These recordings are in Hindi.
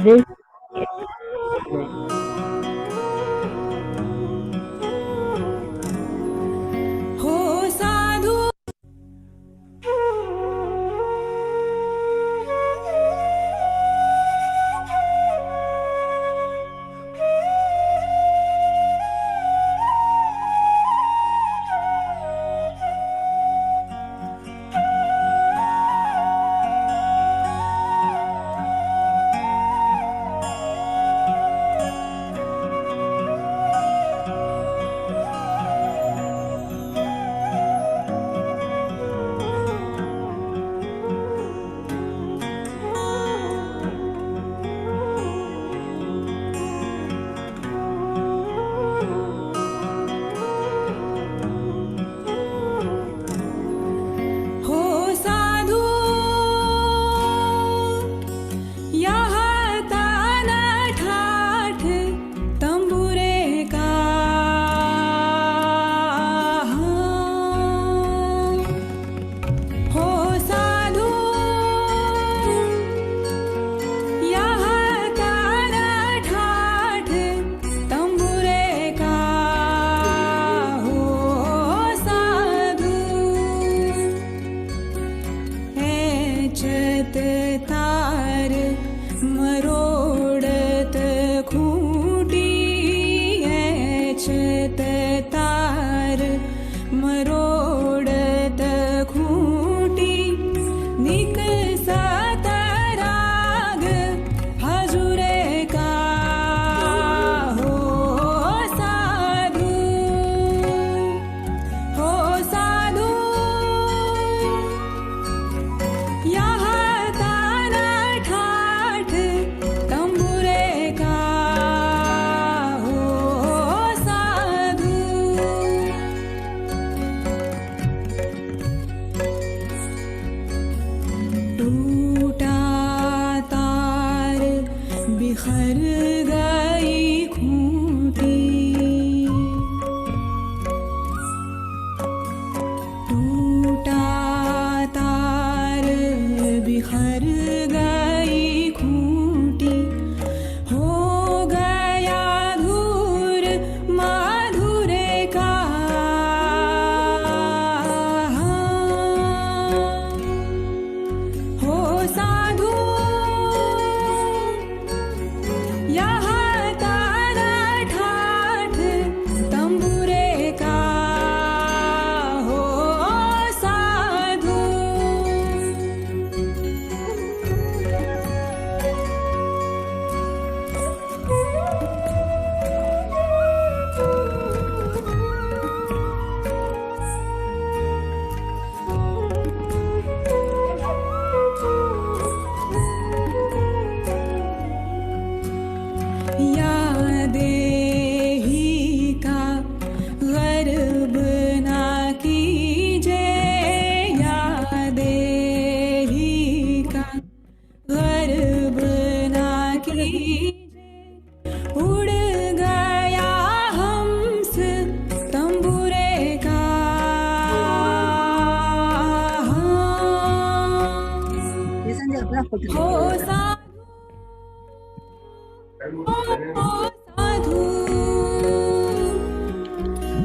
this हो साधु हो साधु यहाँ ताना ठाठ तंबुरे का हो साधु यहाँ ताना ठाठ तंबुरे का हो साधु चत तार मरोड़त खूटी चत तार मरोड़त खूटी निकसत राग हजूरे का हो साधु हो साधु यहाँ ताना ठाठ तंबुरे का हो साधु टूटा तार बिखर गई खूंटी टूटा तार बिखर गई खूंटी हो गया धूर माधुरे का हो साधु यहाँ तारा ठाठ तंबुरे का हो साधु यादेही का गर्व ना कीजे यादेही का गर्व ना कीजे उड़ गया हंस तंबुरे का हो साधु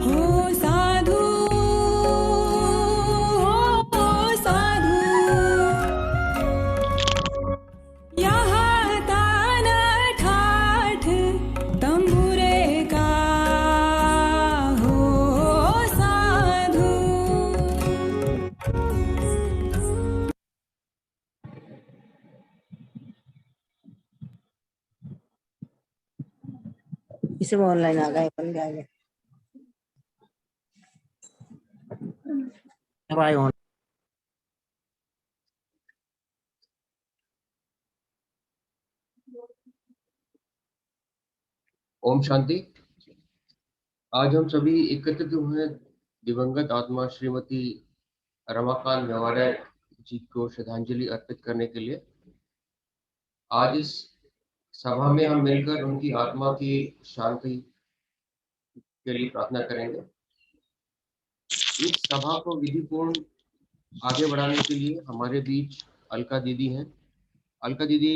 हो साधु हो साधु यहाँ ताना ठाठ तंबुरे का हो साधु इसे ऑनलाइन आ गए अपन गए भाई ऑन ओम शांति। आज हम सभी एकत्रित हुए दिवंगत आत्मा श्रीमती रमाकांत व्यवहारे जी को श्रद्धांजलि अर्पित करने के लिए। आज इस सभा में हम मिलकर उनकी आत्मा की शांति के लिए प्रार्थना करेंगे। इस सभा को विधिपूर्ण आगे बढ़ाने के लिए हमारे बीच अलका दीदी हैं। अलका दीदी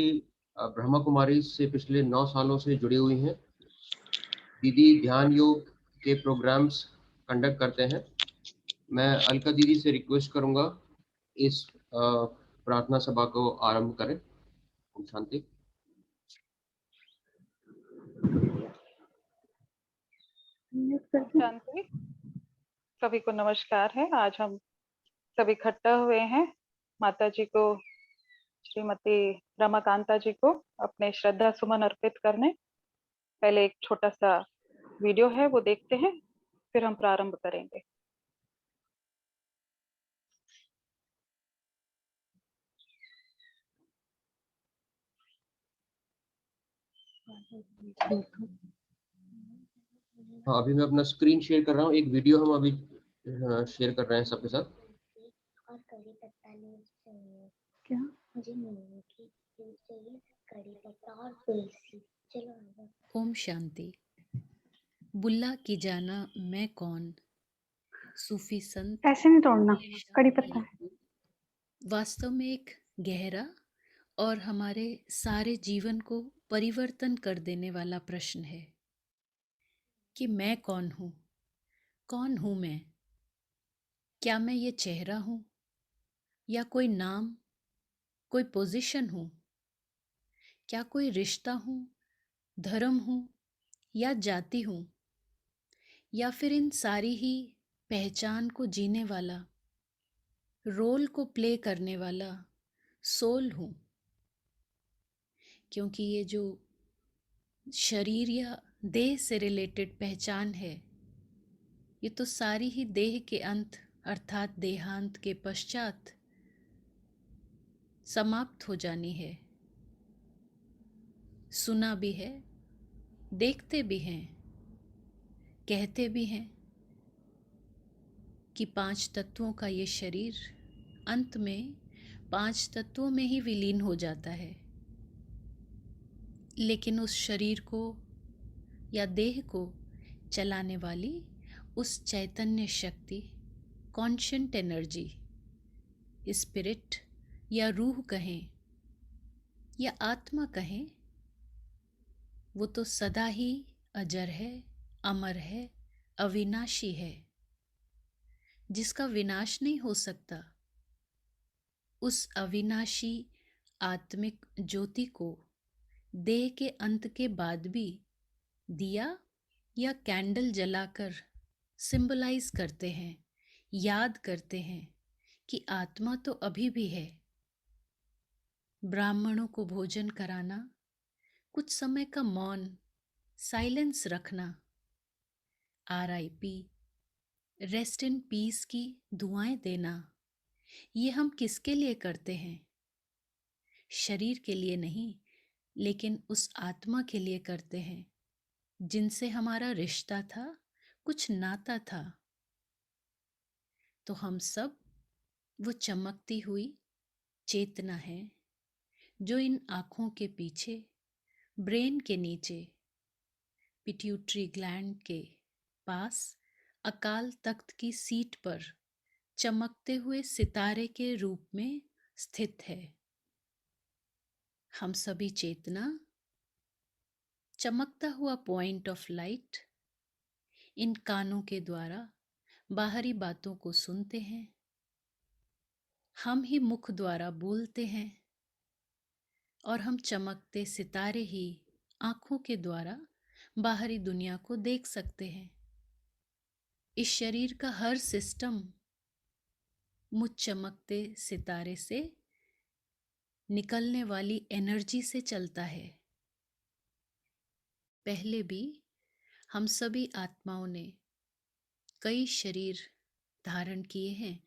ब्रह्मा कुमारी से पिछले 9 सालों से जुड़ी हुई हैं। दीदी ध्यान योग के प्रोग्राम्स कंडक्ट करते हैं। मैं अलका दीदी से रिक्वेस्ट करूंगा इस प्रार्थना सभा को आरंभ करें। ओम शांति। शांति। सभी को नमस्कार है। आज हम सभी इकट्ठा हुए हैं माता जी को, श्रीमती रमाकांता जी को अपने श्रद्धा सुमन अर्पित करने। पहले एक छोटा सा वीडियो है, वो देखते हैं, फिर हम प्रारंभ करेंगे। हाँ, अभी मैं अपना स्क्रीन शेयर कर रहा हूँ। एक वीडियो हम अभी शेयर कर रहे हैं सबके साथ। और कड़ी पत्ता लीव चाहिए। क्या? मुझे नींबू की लीव चाहिए, कड़ी पत्ता और तुलसी। चलो आ जाओ। ओम शांति। बुल्ला की जाना मैं कौन, सूफी संत ऐसे नहीं तोड़ना, कड़ी पत्ता है। वास्तव में एक गहरा और हमारे सारे जीवन को परिवर्तन कर देने वाला प्रश्न है कि मैं कौन हूँ। कौन हूँ मैं? क्या मैं ये चेहरा हूँ या कोई नाम, कोई पोजीशन हूँ? क्या कोई रिश्ता हूँ, धर्म हूँ या जाति हूँ, या फिर इन सारी ही पहचान को जीने वाला, रोल को प्ले करने वाला सोल हूँ? क्योंकि ये जो शरीर या देह से रिलेटेड पहचान है, ये तो सारी ही देह के अंत अर्थात देहांत के पश्चात समाप्त हो जानी है। सुना भी है, देखते भी हैं, कहते भी हैं कि 5 तत्वों का ये शरीर अंत में 5 तत्वों में ही विलीन हो जाता है। लेकिन उस शरीर को या देह को चलाने वाली उस चैतन्य शक्ति, कॉन्शियंट एनर्जी, स्पिरिट या रूह कहें या आत्मा कहें, वो तो सदा ही अजर है, अमर है, अविनाशी है, जिसका विनाश नहीं हो सकता। उस अविनाशी आत्मिक ज्योति को देह के अंत के बाद भी दिया या कैंडल जलाकर सिंबलाइज करते हैं, याद करते हैं कि आत्मा तो अभी भी है। ब्राह्मणों को भोजन कराना, कुछ समय का मौन, साइलेंस रखना, RIP, रेस्ट इन पीस की दुआएं देना, ये हम किसके लिए करते हैं? शरीर के लिए नहीं, लेकिन उस आत्मा के लिए करते हैं जिनसे हमारा रिश्ता था, कुछ नाता था। तो हम सब वो चमकती हुई चेतना है जो इन आँखों के पीछे, ब्रेन के नीचे, पिट्यूटरी ग्लैंड के पास अकाल तख्त की सीट पर चमकते हुए सितारे के रूप में स्थित है। हम सभी चेतना, चमकता हुआ पॉइंट ऑफ लाइट, इन कानों के द्वारा बाहरी बातों को सुनते हैं। हम ही मुख द्वारा बोलते हैं और हम चमकते सितारे ही आँखों के द्वारा बाहरी दुनिया को देख सकते हैं। इस शरीर का हर सिस्टम मुझ चमकते सितारे से निकलने वाली एनर्जी से चलता है। पहले भी हम सभी आत्माओं ने कई शरीर धारण किए हैं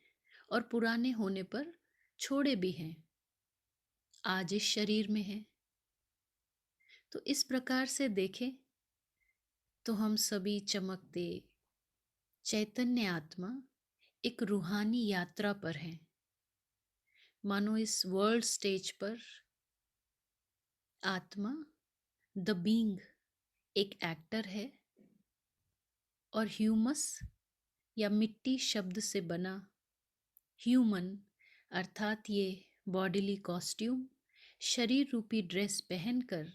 और पुराने होने पर छोड़े भी हैं। आज इस शरीर में हैं। तो इस प्रकार से देखें तो हम सभी चमकते चैतन्य आत्मा एक रूहानी यात्रा पर हैं। मानो इस वर्ल्ड स्टेज पर आत्मा, द बीइंग, एक एक्टर है और ह्यूमस या मिट्टी शब्द से बना ह्यूमन अर्थात ये बॉडीली कॉस्ट्यूम शरीर रूपी ड्रेस पहनकर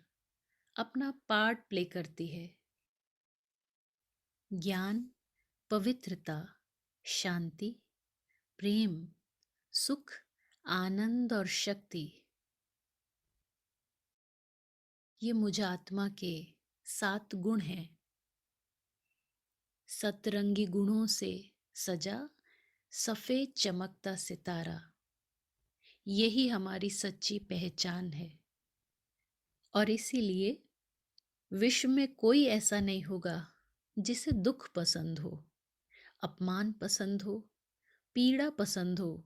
अपना पार्ट प्ले करती है। ज्ञान, पवित्रता, शांति, प्रेम, सुख, आनंद और शक्ति, ये मुझ आत्मा के 7 गुण हैं। सतरंगी गुणों से सजा सफेद चमकता सितारा, यही हमारी सच्ची पहचान है। और इसीलिए विश्व में कोई ऐसा नहीं होगा जिसे दुख पसंद हो, अपमान पसंद हो, पीड़ा पसंद हो,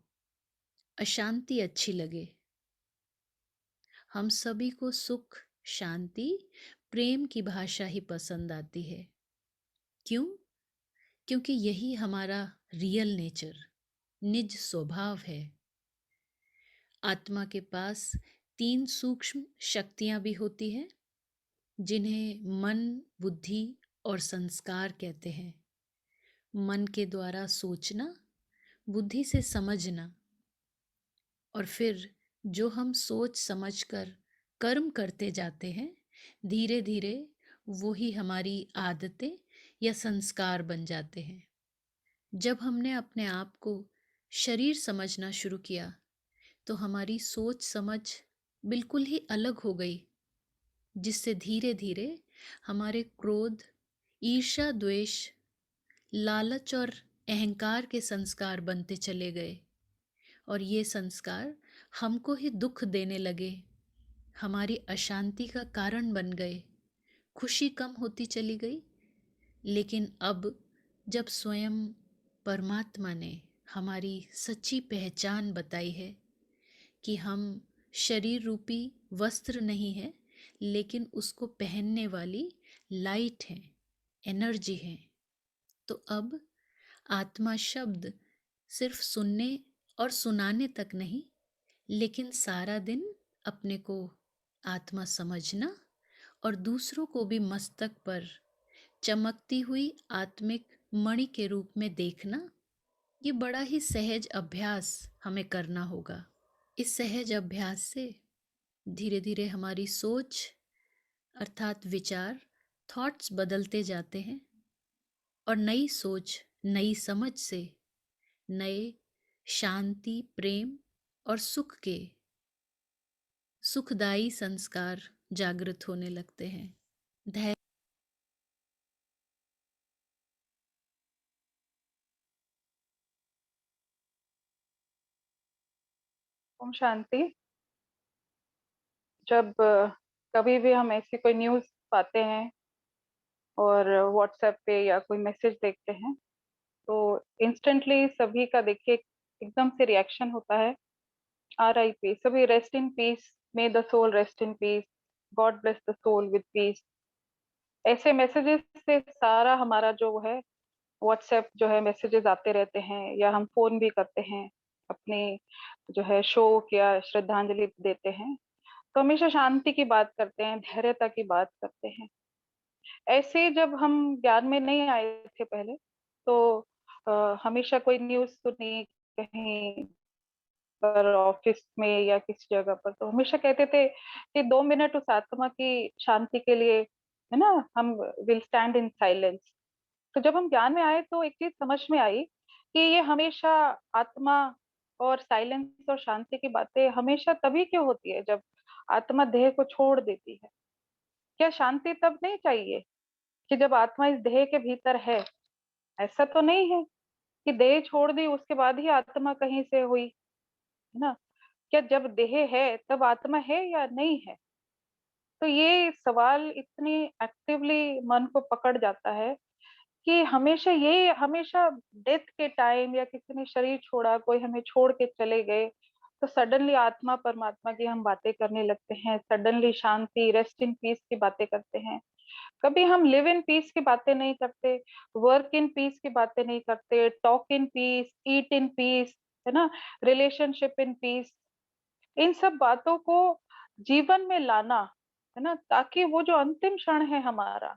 अशांति अच्छी लगे। हम सभी को सुख, शांति, प्रेम की भाषा ही पसंद आती है। क्यों? क्योंकि यही हमारा रियल नेचर, निज स्वभाव है। आत्मा के पास 3 सूक्ष्म शक्तियां भी होती हैं, जिन्हें मन, बुद्धि और संस्कार कहते हैं। मन के द्वारा सोचना, बुद्धि से समझना, और फिर जो हम सोच समझकर कर्म करते जाते हैं, धीरे धीरे वो ही हमारी आदतें या संस्कार बन जाते हैं। जब हमने अपने आप को शरीर समझना शुरू किया तो हमारी सोच समझ बिल्कुल ही अलग हो गई, जिससे धीरे धीरे हमारे क्रोध, ईर्ष्या, द्वेष, लालच और अहंकार के संस्कार बनते चले गए। और ये संस्कार हमको ही दुख देने लगे, हमारी अशांति का कारण बन गए, खुशी कम होती चली गई। लेकिन अब जब स्वयं परमात्मा ने हमारी सच्ची पहचान बताई है कि हम शरीर रूपी वस्त्र नहीं है, लेकिन उसको पहनने वाली लाइट हैं, एनर्जी हैं, तो अब आत्मा शब्द सिर्फ सुनने और सुनाने तक नहीं, लेकिन सारा दिन अपने को आत्मा समझना और दूसरों को भी मस्तक पर चमकती हुई आत्मिक मणि के रूप में देखना, ये बड़ा ही सहज अभ्यास हमें करना होगा। इस सहज अभ्यास से धीरे धीरे हमारी सोच अर्थात विचार, थॉट्स बदलते जाते हैं और नई सोच, नई समझ से नए शांति, प्रेम और सुख के सुखदायी संस्कार जागृत होने लगते हैं। धैर्य, ओम शांति। जब कभी भी हम ऐसी कोई न्यूज़ पाते हैं और व्हाट्सएप पे या कोई मैसेज देखते हैं, तो इंस्टेंटली सभी का देखिए एकदम से रिएक्शन होता है, RIP, सभी rest in peace, may the soul rest in peace, God bless the soul with peace. ऐसे मैसेजेस से सारा हमारा जो है व्हाट्सएप जो है मैसेजेस आते रहते हैं, या हम फोन भी करते हैं, अपनी जो है शोक या श्रद्धांजलि देते हैं, तो हमेशा शांति की बात करते हैं, धैर्यता की बात करते हैं। ऐसे जब हम ज्ञान में नहीं आए थे पहले, तो हमेशा कोई न्यूज़ सुनी कहीं पर, ऑफिस में या किसी जगह पर, तो हमेशा कहते थे कि 2 मिनट उस आत्मा की शांति के लिए, है ना, हम विल स्टैंड इन साइलेंस। तो जब हम ज्ञान में आए तो एक चीज समझ में आई कि ये हमेशा आत्मा और साइलेंस और शांति की बातें हमेशा तभी क्यों होती है जब आत्मा देह को छोड़ देती है। क्या शांति तब नहीं चाहिए कि जब आत्मा इस देह के भीतर है? ऐसा तो नहीं है कि देह छोड़ दी उसके बाद ही आत्मा कहीं से हुई, है ना? क्या जब देह है तब आत्मा है या नहीं है? तो ये सवाल इतनी एक्टिवली मन को पकड़ जाता है कि हमेशा डेथ के टाइम या किसी ने शरीर छोड़ा, कोई हमें छोड़ के चले गए, तो सडनली आत्मा परमात्मा की हम बातें करने लगते हैं, suddenly Shanti, rest in piece की बातें करते हैं। कभी हम लिव इन पीस की बातें नहीं करते, वर्क इन पीस की बातें नहीं करते, talk in peace, eat in peace, है ना, रिलेशनशिप इन पीस। इन सब बातों को जीवन में लाना, है ना, ताकि वो जो अंतिम क्षण है हमारा,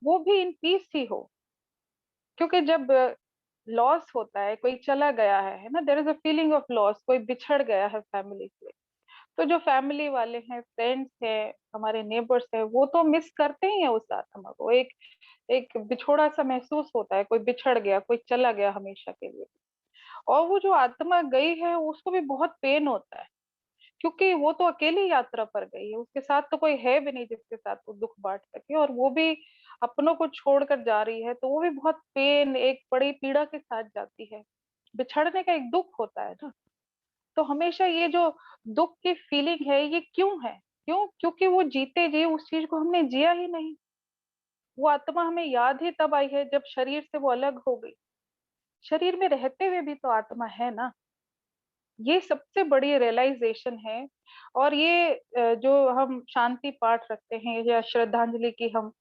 वो भी इन पीस ही हो। क्योंकि जब लॉस होता है, कोई चला गया है ना, there is a feeling of loss, कोई बिछड़ गया है फैमिली से, तो जो फैमिली वाले हैं, फ्रेंड्स हैं, हमारे नेबर्स हैं, वो तो मिस करते ही हैं उस आत्मा को। एक एक बिछोड़ा सा महसूस होता है, कोई बिछड़ गया, कोई चला गया हमेशा के लिए। और वो जो आत्मा गई है उसको भी बहुत पेन होता है, क्योंकि वो तो अकेली यात्रा पर गई है, उसके साथ तो कोई है भी नहीं जिसके साथ वो दुख बांट सके, और वो भी अपनों को छोड़कर जा रही है, तो वो भी बहुत पेन, एक बड़ी पीड़ा के साथ जाती है। बिछड़ने का एक दुख होता है ना। तो हमेशा ये जो दुख की फीलिंग है, ये क्यों है? क्यों? क्योंकि वो जीते जी उस चीज को हमने जिया ही नहीं। वो आत्मा हमें याद ही तब आई है जब शरीर से वो अलग हो गई। शरीर में रहते हुए भी तो आत्मा है ना। ये सबसे बड़ी रियलाइजेशन है। और ये जो हम शांति पाठ रखते हैं या श्रद्धांजलि की हम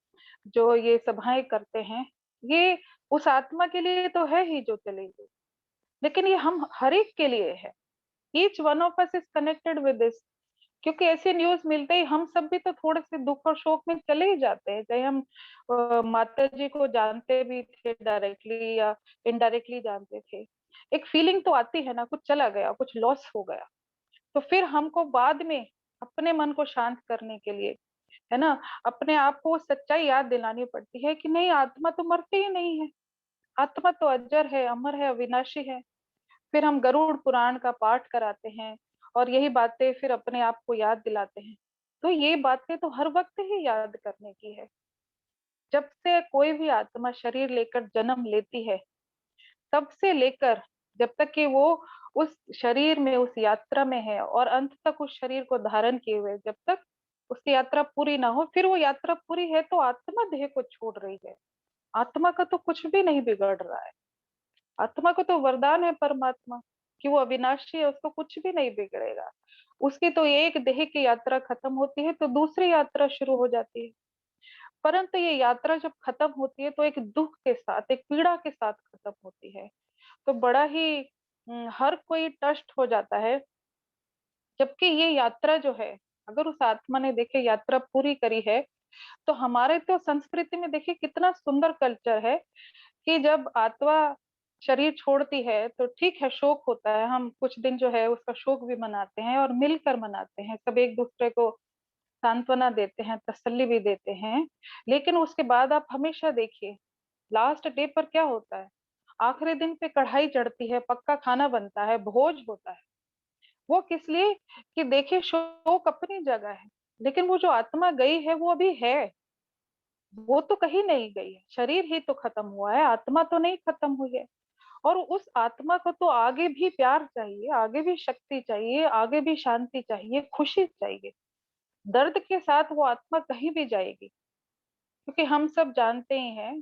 जो ये सभाएं करते हैं, ये उस आत्मा के लिए तो है ही जो चली गई, लेकिन ये हम हर एक के लिए है। Each one of us is connected with this. क्योंकि ऐसे न्यूज मिलते ही हम सब भी तो थोड़े से दुख और शोक में चले ही जाते हैं, चाहे हम माता जी को जानते भी थे डायरेक्टली या इनडायरेक्टली जानते थे। एक फीलिंग तो आती है ना, कुछ चला गया, कुछ लॉस हो गया। तो फिर हमको बाद में अपने मन को शांत करने के लिए, है ना, अपने आप को सच्चाई याद दिलानी पड़ती है कि नहीं, आत्मा तो मरती ही नहीं है। आत्मा तो अजर है, अमर है, अविनाशी है। फिर हम गरुड़ पुराण का पाठ कराते हैं और यही बातें फिर अपने आप को याद दिलाते हैं। तो ये बातें तो हर वक्त ही याद करने की है। जब से कोई भी आत्मा शरीर लेकर जन्म लेती है, तब से लेकर जब तक कि वो उस शरीर में, उस यात्रा में है और अंत तक उस शरीर को धारण किए हुए, जब तक उसकी यात्रा पूरी ना हो, फिर वो यात्रा पूरी है तो आत्मा देह को छोड़ रही है। आत्मा का तो कुछ भी नहीं बिगड़ रहा है। आत्मा को तो वरदान है परमात्मा कि वो अविनाशी है, उसको कुछ भी नहीं बिगड़ेगा। उसकी तो एक देह की यात्रा खत्म होती है तो दूसरी यात्रा शुरू हो जाती है। परंतु ये यात्रा जब खत्म होती है तो एक दुख के साथ, एक पीड़ा के साथ खत्म होती है। तो बड़ा ही हर कोई टस्ट हो जाता है। जबकि ये यात्रा जो है, अगर उस आत्मा ने देखे यात्रा पूरी करी है, तो हमारे तो संस्कृति में देखिए कितना सुंदर कल्चर है कि जब आत्मा शरीर छोड़ती है तो ठीक है, शोक होता है, हम कुछ दिन जो है उसका शोक भी मनाते हैं और मिलकर मनाते हैं, सब एक दूसरे को सांत्वना देते हैं, तसल्ली भी देते हैं। लेकिन उसके बाद आप हमेशा देखिए, लास्ट डे पर क्या होता है? आखिरी दिन पे कढ़ाई चढ़ती है, पक्का खाना बनता है, भोज होता है। वो किस लिए? कि देखिए, शोक अपनी जगह है, लेकिन वो जो आत्मा गई है वो अभी है। वो तो कहीं नहीं गई है, शरीर ही तो खत्म हुआ है, आत्मा तो नहीं खत्म हुई है। और उस आत्मा को तो आगे भी प्यार चाहिए, आगे भी शक्ति चाहिए, आगे भी शांति चाहिए, खुशी चाहिए। दर्द के साथ वो आत्मा कहीं भी जाएगी। क्योंकि हम सब जानते ही हैं,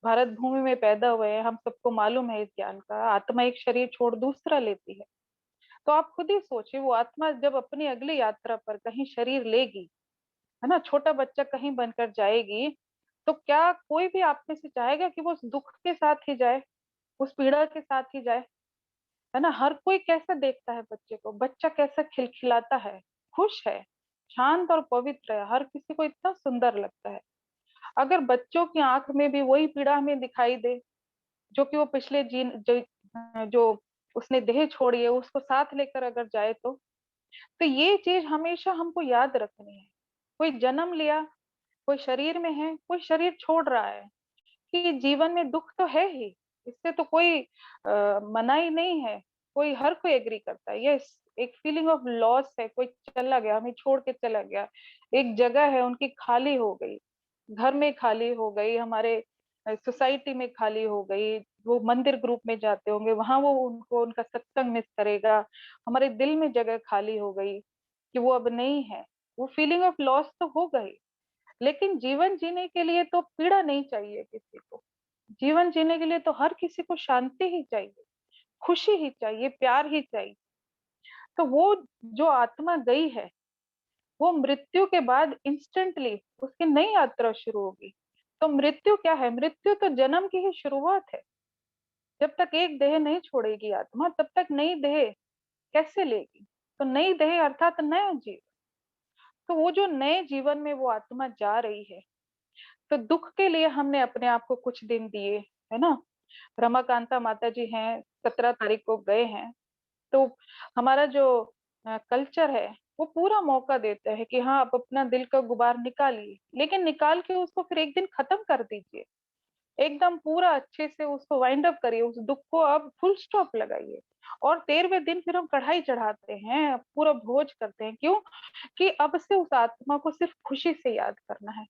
भारत भूमि में पैदा हुए हैं, हम सबको मालूम है इस ज्ञान का, आत्मा एक शरीर छोड़ दूसरा लेती है। तो आप खुद ही सोचिए, वो आत्मा जब अपनी अगली यात्रा पर कहीं शरीर लेगी, है ना, छोटा बच्चा कहीं बनकर जाएगी, तो क्या कोई भी आप में से चाहेगा कि वो उस दुख के साथ ही जाए, उस पीड़ा के साथ ही जाए? है ना, हर कोई कैसा देखता है बच्चे को, बच्चा कैसा खिलखिलाता है, खुश है, शांत और पवित्र है, हर किसी को इतना सुंदर लगता है। अगर बच्चों की आंख में भी वही पीड़ा हमें दिखाई दे जो कि वो पिछले जो उसने देह छोड़ी है उसको साथ लेकर अगर जाए, तो ये चीज हमेशा हमको याद रखनी है। कोई जन्म लिया, कोई शरीर में है, कोई शरीर छोड़ रहा है, कि जीवन में दुख तो है ही, इससे तो कोई मनाही नहीं है। कोई, हर कोई एग्री करता है, यस, एक फीलिंग ऑफ लॉस है, कोई चला गया, हमें छोड़ के चला गया। एक जगह है उनकी खाली हो गई, घर में खाली हो गई, हमारे सोसाइटी में खाली हो गई। वो मंदिर ग्रुप में जाते होंगे, वहां वो उनको, उनका सत्संग मिस करेगा। हमारे दिल में जगह खाली हो गई कि वो अब नहीं है। वो फीलिंग ऑफ लॉस तो हो गई। लेकिन जीवन जीने के लिए तो पीड़ा नहीं चाहिए किसी को। जीवन जीने के लिए तो हर किसी को शांति ही चाहिए, खुशी ही चाहिए, प्यार ही चाहिए। तो वो जो आत्मा गई है, वो मृत्यु के बाद इंस्टेंटली उसकी नई यात्रा शुरू होगी। तो मृत्यु क्या है? मृत्यु तो जन्म की ही शुरुआत है। जब तक एक देह नहीं छोड़ेगी आत्मा, तब तक नई देह कैसे लेगी? तो नई देह अर्थात नया जीवन। तो वो जो नए जीवन में वो आत्मा जा रही है, तो दुख के लिए हमने अपने आप को कुछ दिन दिए, है ना। रमाकांता माता जी हैं, 17 तारीख को गए हैं। तो हमारा जो कल्चर है, वो पूरा मौका देते हैं कि हाँ, आप अपना दिल का गुबार निकालिए, लेकिन निकाल के उसको फिर एक दिन खत्म कर दीजिए। एकदम पूरा अच्छे से उसको वाइंड अप करिए, उस दुख को अब फुल स्टॉप लगाइए। और 13वें दिन फिर हम कढ़ाई चढ़ाते हैं, पूरा भोज करते हैं। क्यों? कि अब से उस आत्मा को सिर्फ खुशी से याद करना है,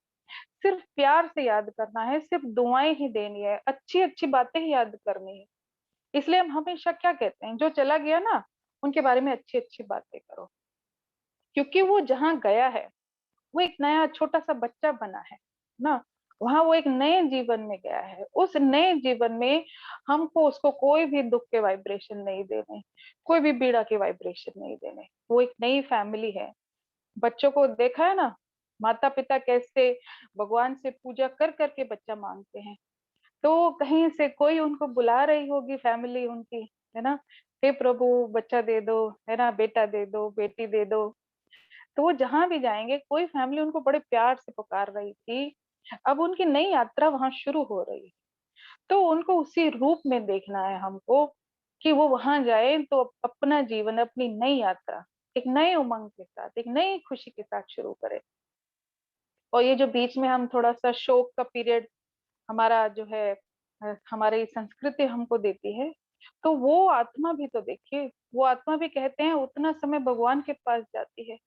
सिर्फ प्यार से याद करना है, सिर्फ दुआएं ही देनी है, अच्छी अच्छी बातें ही याद करनी है। इसलिए हम हमेशा क्या कहते हैं, जो चला गया ना उनके बारे में अच्छी अच्छी बातें करो, क्योंकि वो जहाँ गया है वो एक नया छोटा सा बच्चा बना है ना। वहां वो एक नए जीवन में गया है, उस नए जीवन में हमको उसको कोई भी दुख के वाइब्रेशन नहीं देने, कोई भी पीड़ा के वाइब्रेशन नहीं देने। वो एक नई फैमिली है। बच्चों को देखा है ना, माता पिता कैसे भगवान से पूजा कर करके बच्चा मांगते हैं। तो कहीं से कोई उनको बुला रही होगी फैमिली उनकी, है ना, हे प्रभु बच्चा दे दो, है ना, बेटा दे दो, बेटी दे दो। तो वो जहां भी जाएंगे कोई फैमिली उनको बड़े प्यार से पुकार रही थी। अब उनकी नई यात्रा वहां शुरू हो रही है, तो उनको उसी रूप में देखना है हमको, कि वो वहां जाए तो अपना जीवन, अपनी नई यात्रा एक नए उमंग के साथ, एक नई खुशी के साथ शुरू करे। और ये जो बीच में हम थोड़ा सा शोक का पीरियड हमारा जो है, हमारी संस्कृति हमको देती है, तो वो आत्मा भी तो देखिए, वो आत्मा भी कहते हैं उतना समय भगवान के पास जाती है।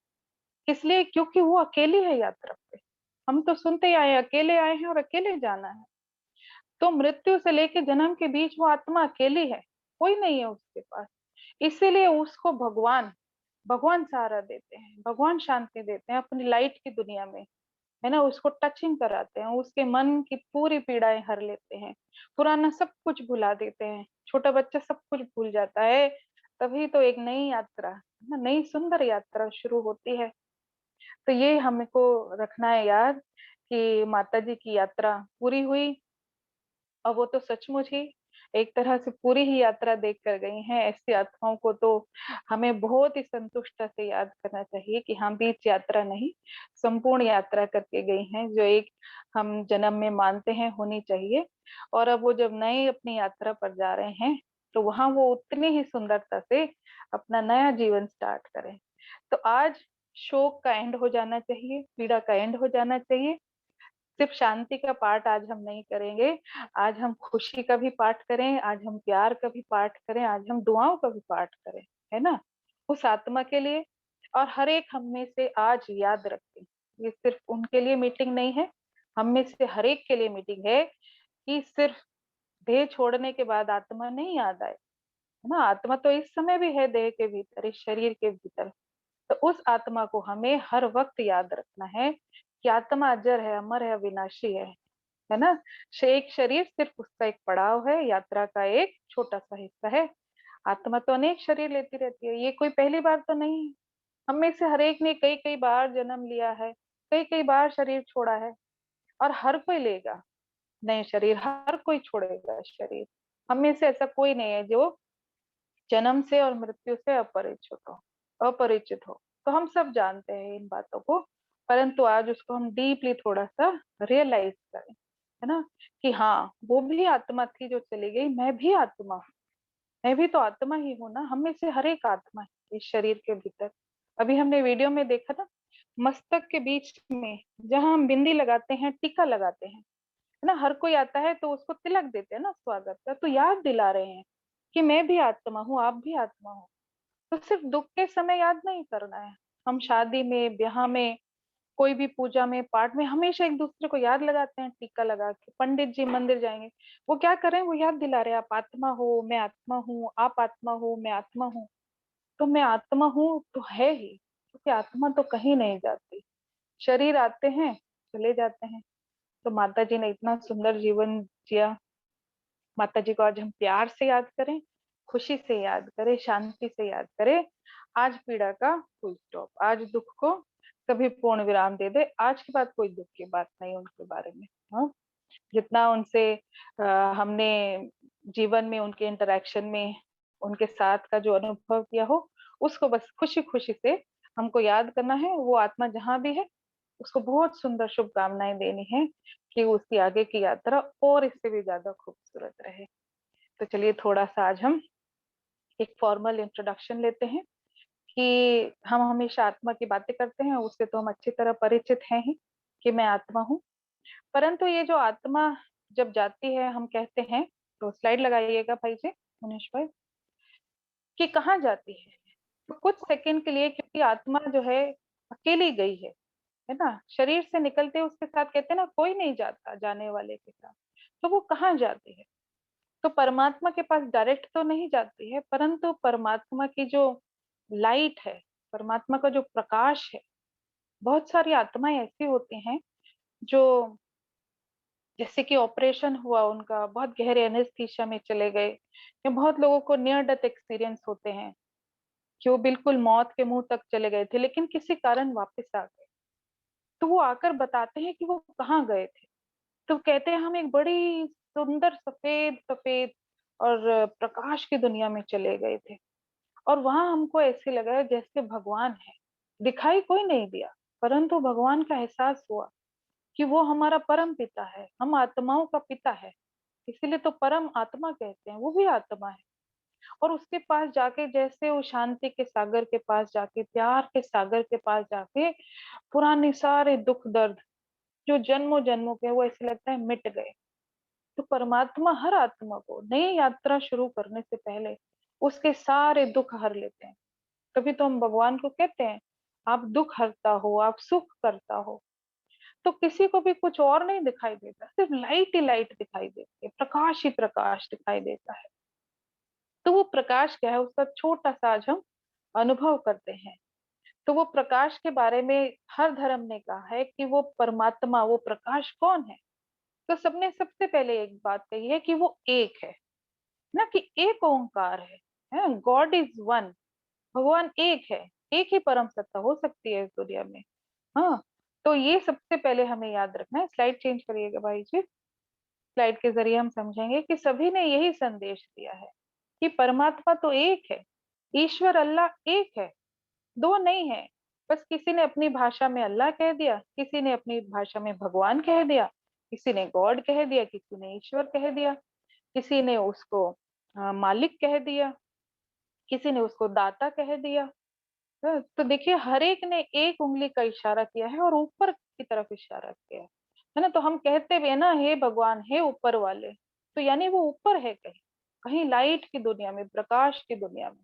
इसलिए क्योंकि वो अकेली है यात्रा पे। हम तो सुनते ही आए अकेले आए हैं और अकेले जाना है। तो मृत्यु से लेके जन्म के बीच वो आत्मा अकेली है, कोई नहीं है उसके पास। इसीलिए उसको भगवान भगवान सहारा देते हैं, भगवान शांति देते हैं अपनी लाइट की दुनिया में, है ना। उसको टचिंग कराते हैं, उसके मन की पूरी पीड़ाएं हर लेते हैं, पुराना सब कुछ भुला देते हैं। छोटा बच्चा सब कुछ भूल जाता है, तभी तो एक नई यात्रा, है ना, नई सुंदर यात्रा शुरू होती है। तो ये हमको रखना है याद कि माता जी की यात्रा पूरी हुई, और वो तो सचमुच ही एक तरह से पूरी ही यात्रा देख कर गई हैं। ऐसी आत्माओं को तो हमें बहुत ही संतुष्टता से याद करना चाहिए कि हम बीच यात्रा नहीं, संपूर्ण यात्रा करके गई हैं, जो एक हम जन्म में मानते हैं होनी चाहिए। और अब वो जब नए अपनी यात्रा पर जा रहे हैं, तो वहां वो उतनी ही सुंदरता से अपना नया जीवन स्टार्ट करें। तो आज शोक का एंड हो जाना चाहिए, पीड़ा का एंड हो जाना चाहिए। सिर्फ शांति का पाठ आज हम नहीं करेंगे, आज हम खुशी का भी पाठ करें, आज हम प्यार का भी पाठ करें, आज हम दुआओं का भी पाठ करें, है ना, उस आत्मा के लिए। और हर एक हम में से आज याद रखें, ये सिर्फ उनके लिए मीटिंग नहीं है, हम में से हर एक के लिए मीटिंग है, कि सिर्फ देह छोड़ने के बाद आत्मा नहीं याद आए, है ना। आत्मा तो इस समय भी है देह के भीतर, इस शरीर के भीतर। तो उस आत्मा को हमें हर वक्त याद रखना है कि आत्मा अजर है, अमर है, अविनाशी है ना। एक शरीर सिर्फ उसका एक पड़ाव है, यात्रा का एक छोटा सा हिस्सा है। आत्मा तो अनेक शरीर लेती रहती है, ये कोई पहली बार तो नहीं है। हम में से हर एक ने कई कई बार जन्म लिया है, कई कई बार शरीर छोड़ा है, और हर कोई लेगा नए शरीर, हर कोई छोड़ेगा शरीर। हम में से ऐसा कोई नहीं है जो जन्म से और मृत्यु से अपरिचित हो। तो हम सब जानते हैं इन बातों को, परंतु आज उसको हम डीपली थोड़ा सा रियलाइज करें, है ना, कि हाँ वो भी आत्मा थी जो चली गई, मैं भी आत्मा हूँ, मैं भी तो आत्मा ही हूँ ना। हम में से हर एक आत्मा है इस शरीर के भीतर। अभी हमने वीडियो में देखा ना, मस्तक के बीच में जहां हम बिंदी लगाते हैं, टीका लगाते हैं, है ना, हर कोई आता है तो उसको तिलक देते हैं ना, स्वागत का। तो याद दिला रहे हैं कि मैं भी आत्मा हूँ, आप भी आत्मा हो। तो सिर्फ दुख के समय याद नहीं करना है, हम शादी में, ब्याह में, कोई भी पूजा में, पाठ में हमेशा एक दूसरे को याद लगाते हैं टीका लगा के। पंडित जी मंदिर जाएंगे, वो क्या कर रहे हैं, वो याद दिला रहे हैं आप आत्मा हो, मैं आत्मा हूँ, आप आत्मा हो, मैं आत्मा हूँ। तो मैं आत्मा हूँ तो है ही, क्योंकि आत्मा तो कहीं नहीं जाती, शरीर आते हैं चले जाते हैं। तो माता जी ने इतना सुंदर जीवन जिया, माता जी को आज हम प्यार से याद करें, खुशी से याद करें, शांति से याद करें। आज पीड़ा का फुल स्टॉप, आज दुख को कभी पूर्ण विराम दे दे। आज के बाद कोई दुख की बात नहीं उनके बारे में। हाँ, जितना उनसे हमने जीवन में, उनके इंटरेक्शन में, उनके साथ का जो अनुभव किया हो, उसको बस खुशी खुशी से हमको याद करना है। वो आत्मा जहां भी है उसको बहुत सुंदर शुभकामनाएं देनी है कि उसकी आगे की यात्रा और इससे भी ज्यादा खूबसूरत रहे। तो चलिए थोड़ा सा आज हम एक फॉर्मल इंट्रोडक्शन लेते हैं कि हम हमेशा आत्मा की बातें करते हैं, उससे तो हम अच्छी तरह परिचित हैं ही कि मैं आत्मा हूँ। परंतु ये जो आत्मा जब जाती है, हम कहते हैं, तो स्लाइड लगाइएगा भाई जी, मनीष भाई, कि कहाँ जाती है? तो कुछ सेकंड के लिए, क्योंकि आत्मा जो है अकेली गई है ना, शरीर से निकलते उसके साथ कहते हैं ना, कोई नहीं जाता जाने वाले के साथ। तो वो कहाँ जाती है? तो परमात्मा के पास डायरेक्ट तो नहीं जाती है, परंतु परमात्मा की जो लाइट है, परमात्मा का जो प्रकाश है, बहुत सारी आत्माएं ऐसी होती हैं जो, जैसे कि ऑपरेशन हुआ उनका, बहुत गहरे एनेस्थीसिया में चले गए, या बहुत लोगों को नियर डेथ एक्सपीरियंस होते हैं कि वो बिल्कुल मौत के मुंह तक चले गए थे, लेकिन किसी कारण वापस आ गए। तो वो आकर बताते हैं कि वो कहाँ गए थे। तो कहते हैं हम एक बड़ी सुंदर सफेद सफेद और प्रकाश की दुनिया में चले गए थे, और वहां हमको ऐसे लगा जैसे भगवान है। दिखाई कोई नहीं दिया, परंतु भगवान का एहसास हुआ कि वो हमारा परम पिता है, हम आत्माओं का पिता है, इसीलिए तो परम आत्मा कहते हैं, वो भी आत्मा है। और उसके पास जाके, जैसे वो शांति के सागर के पास जाके, प्यार के सागर के पास जाके, पुराने सारे दुख दर्द जो जन्मों जन्मों के, वो ऐसे लगता है मिट गए। तो परमात्मा हर आत्मा को नई यात्रा शुरू करने से पहले उसके सारे दुख हर लेते हैं। तभी तो हम भगवान को कहते हैं, आप दुख हरता हो, आप सुख करता हो। तो किसी को भी कुछ और नहीं दिखाई देता, सिर्फ लाइट ही लाइट दिखाई देती है, प्रकाश ही प्रकाश दिखाई देता है। तो वो प्रकाश क्या है, उसका छोटा सा आज हम अनुभव करते हैं। तो वो प्रकाश के बारे में हर धर्म ने कहा है कि वो परमात्मा, वो प्रकाश कौन है? तो सबने सबसे पहले एक बात कही है कि वो एक है ना, कि एक ओंकार है, गॉड इज वन, भगवान एक है। एक ही परम सत्ता हो सकती है इस दुनिया में। हाँ, तो ये सबसे पहले हमें याद रखना है। स्लाइड चेंज करिएगा भाई जी। स्लाइड के जरिए हम समझेंगे कि सभी ने यही संदेश दिया है कि परमात्मा तो एक है, ईश्वर अल्लाह एक है, दो नहीं है। बस किसी ने अपनी भाषा में अल्लाह कह दिया, किसी ने अपनी भाषा में भगवान कह दिया, किसी ने गॉड कह दिया, किसी ने ईश्वर कह दिया, किसी ने उसको मालिक कह दिया, किसी ने उसको दाता कह दिया। तो देखिए, हर एक ने एक उंगली का इशारा किया है और ऊपर की तरफ इशारा किया है ना। तो हम कहते भी है ना, हे भगवान, हे ऊपर वाले, तो यानी वो ऊपर है, कहीं कहीं लाइट की दुनिया में, प्रकाश की दुनिया में।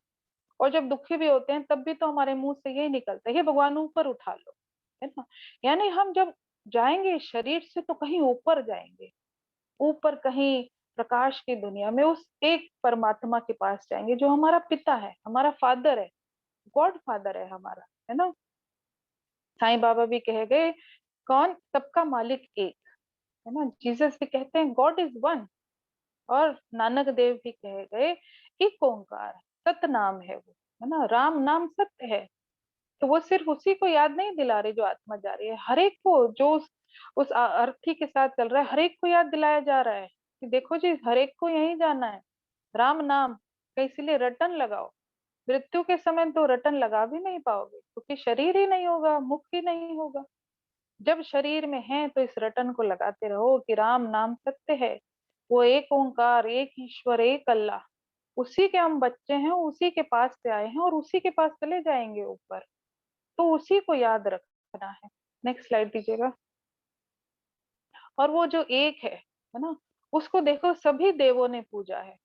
और जब दुखी भी होते हैं तब भी तो हमारे मुंह से यही निकलता है, हे भगवान ऊपर उठा लो, है ना। यानी हम जब जाएंगे शरीर से तो कहीं ऊपर जाएंगे, ऊपर कहीं प्रकाश की दुनिया में, उस एक परमात्मा के पास जाएंगे जो हमारा पिता है, हमारा फादर है, गॉड फादर है हमारा, है ना। साईं बाबा भी कह गए, कौन? सबका मालिक एक, है ना। जीसस भी कहते हैं गॉड इज वन। और नानक देव भी कह गए, एक ओंकार, सत नाम है वो, है ना, राम नाम सत्य है। तो वो सिर्फ उसी को याद नहीं दिला रहे जो आत्मा जा रही है, हर एक को जो उस अर्थी के साथ चल रहा है, हर एक को याद दिलाया जा रहा है कि देखो जी, हर एक को यही जाना है, राम नाम का। इसलिए रटन लगाओ, मृत्यु के समय तो रटन लगा भी नहीं पाओगे, क्योंकि शरीर ही नहीं होगा, मुख ही नहीं होगा। जब शरीर में है तो इस रटन को लगाते रहो कि राम नाम सत्य है, वो एक ओंकार, एक ईश्वर, एक अल्लाह, उसी के हम बच्चे हैं, उसी के पास से आए हैं और उसी के पास चले जाएंगे ऊपर। तो उसी को याद रखना है। नेक्स्ट स्लाइड दीजिएगा। और वो जो एक है ना, उसको देखो सभी देवों ने पूजा है।